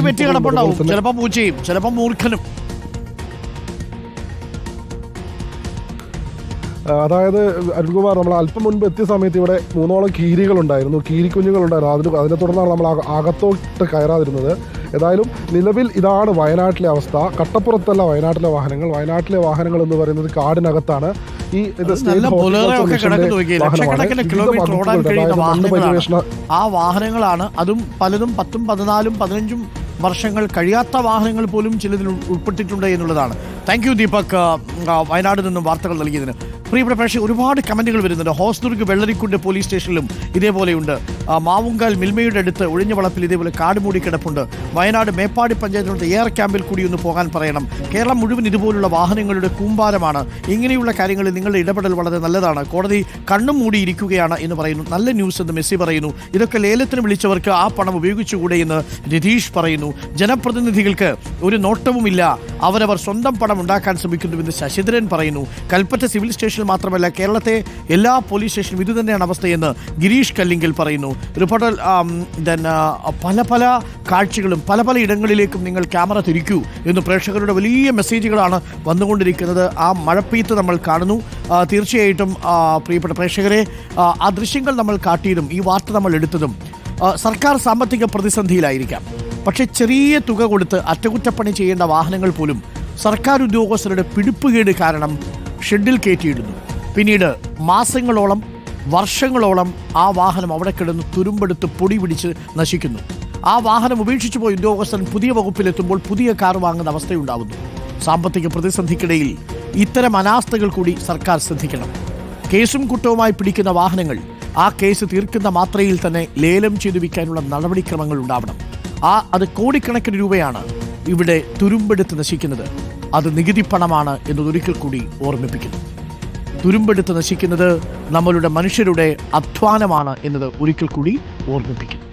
ചിലപ്പോൾ പൂച്ചയും ചിലപ്പോൾ മൂർഖനും. അതായത് അരുൺകുമാർ, നമ്മൾ അല്പം മുൻപ് എത്തിയ സമയത്ത് ഇവിടെ 3ഓളം കീരികളുണ്ടായിരുന്നു, കീരിക്കുഞ്ഞുങ്ങളുണ്ടായിരുന്നു. അതിനെ തുടർന്നാണ് നമ്മൾ അകത്തോട്ട് കയറാതിരുന്നത്. ഏതായാലും നിലവിൽ ഇതാണ് വയനാട്ടിലെ അവസ്ഥ. കട്ടപ്പുറത്തല്ല വയനാട്ടിലെ വാഹനങ്ങൾ എന്ന് പറയുന്നത് കാടിനകത്താണ്. ഈ ആ വാഹനങ്ങളാണ്. അതും പലതും 10, 14, 15 വർഷങ്ങൾ കഴിയാത്ത വാഹനങ്ങൾ പോലും ചിലതിൽ ഉൾപ്പെട്ടിട്ടുണ്ട് എന്നുള്ളതാണ്. താങ്ക് യു ദീപക്, വയനാട് നിന്നും വാർത്തകൾ നൽകിയതിന്. പ്രിയപ്പെട്ട പ്രേക്ഷകർ, ഒരുപാട് കമന്റുകൾ വരുന്നുണ്ട്. ഹോസ്ദുർഗ് വെള്ളരിക്കുണ്ട് പോലീസ് സ്റ്റേഷനിലും ഇതേപോലെയുണ്ട്. മാവുങ്കാൽ മിൽമയുടെ അടുത്ത് ഒഴിഞ്ഞ വളപ്പിൽ ഇതേപോലെ കാട് മൂടി കിടപ്പുണ്ട്. വയനാട് മേപ്പാടി പഞ്ചായത്തിനടുത്ത് എയർ ക്യാമ്പിൽ കൂടി ഒന്ന് പോകാൻ പറയണം. കേരളം മുഴുവൻ ഇതുപോലുള്ള വാഹനങ്ങളുടെ കൂമ്പാരമാണ്. ഇങ്ങനെയുള്ള കാര്യങ്ങളിൽ നിങ്ങളുടെ ഇടപെടൽ വളരെ നല്ലതാണ്. കോടതി കണ്ണും മൂടിയിരിക്കുകയാണ് എന്ന് പറയുന്നു. നല്ല ന്യൂസ് എന്ന് മെസ്സി പറയുന്നു. ഇതൊക്കെ ലേലത്തിന് വിളിച്ചവർക്ക് ആ പണം ഉപയോഗിച്ചുകൂടെ എന്ന് രതീഷ് പറയുന്നു. ജനപ്രതിനിധികൾക്ക് ഒരു നോട്ടവുമില്ല, അവരവർ സ്വന്തം പണം ഉണ്ടാക്കാൻ ശ്രമിക്കുന്നുവെന്ന് ശശിധരൻ പറയുന്നു. കൽപ്പറ്റ സിവിൽ സ്റ്റേഷനിൽ മാത്രമല്ല കേരളത്തെ എല്ലാ പോലീസ് സ്റ്റേഷനും ഇതുതന്നെയാണ് അവസ്ഥയെന്ന് ഗിരീഷ് കല്ലിങ്കൽ പറയുന്നു. റിപ്പോർട്ടർ പല കാഴ്ചകളും പല ഇടങ്ങളിലേക്കും നിങ്ങൾ ക്യാമറ തിരിക്കൂ എന്ന് പ്രേക്ഷകരുടെ വലിയ മെസ്സേജുകളാണ് വന്നുകൊണ്ടിരിക്കുന്നത്. ആ മഴപ്പെയ്ത്ത് നമ്മൾ കാണുന്നു. തീർച്ചയായിട്ടും പ്രിയപ്പെട്ട പ്രേക്ഷകരെ, ആ ദൃശ്യങ്ങൾ നമ്മൾ കാട്ടിയതും ഈ വാർത്ത നമ്മൾ എടുത്തതും സർക്കാർ സാമ്പത്തിക പ്രതിസന്ധിയിലായിരിക്കാം. പക്ഷേ ചെറിയ തുക കൊടുത്ത് അറ്റകുറ്റപ്പണി ചെയ്യേണ്ട വാഹനങ്ങൾ പോലും സർക്കാർ ഉദ്യോഗസ്ഥരുടെ പിടിപ്പുകേട് കാരണം ഷെഡിൽ കയറ്റിയിടുന്നു. പിന്നീട് മാസങ്ങളോളം വർഷങ്ങളോളം ആ വാഹനം അവിടെ കിടന്ന് തുരുമ്പെടുത്ത് പൊടി പിടിച്ച് നശിക്കുന്നു. ആ വാഹനം ഉപേക്ഷിച്ചു പോയ ഉദ്യോഗസ്ഥൻ പുതിയ വകുപ്പിലെത്തുമ്പോൾ പുതിയ കാർ വാങ്ങുന്ന അവസ്ഥയുണ്ടാകുന്നു. സാമ്പത്തിക പ്രതിസന്ധിക്കിടയിൽ ഇത്തരം അനാസ്ഥകൾ കൂടി സർക്കാർ ശ്രദ്ധിക്കണം. കേസും കുറ്റവുമായി പിടിക്കുന്ന വാഹനങ്ങൾ ആ കേസ് തീർക്കുന്ന മാത്രയിൽ തന്നെ ലേലം ചെയ്തു വിൽക്കാനുള്ള നടപടിക്രമങ്ങൾ ഉണ്ടാവണം. അത് കോടിക്കണക്കിന് രൂപയാണ് ഇവിടെ തുരുമ്പെടുത്ത് നശിക്കുന്നത്. അത് നികുതി പണമാണ് എന്നതൊരിക്കൽ കൂടി ഓർമ്മിപ്പിക്കുന്നു. തുരുമ്പെടുത്ത് നശിക്കുന്നത് നമ്മളുടെ മനുഷ്യരുടെ അധ്വാനമാണ് എന്നത് ഒരിക്കൽ കൂടി ഓർമ്മിപ്പിക്കുന്നു.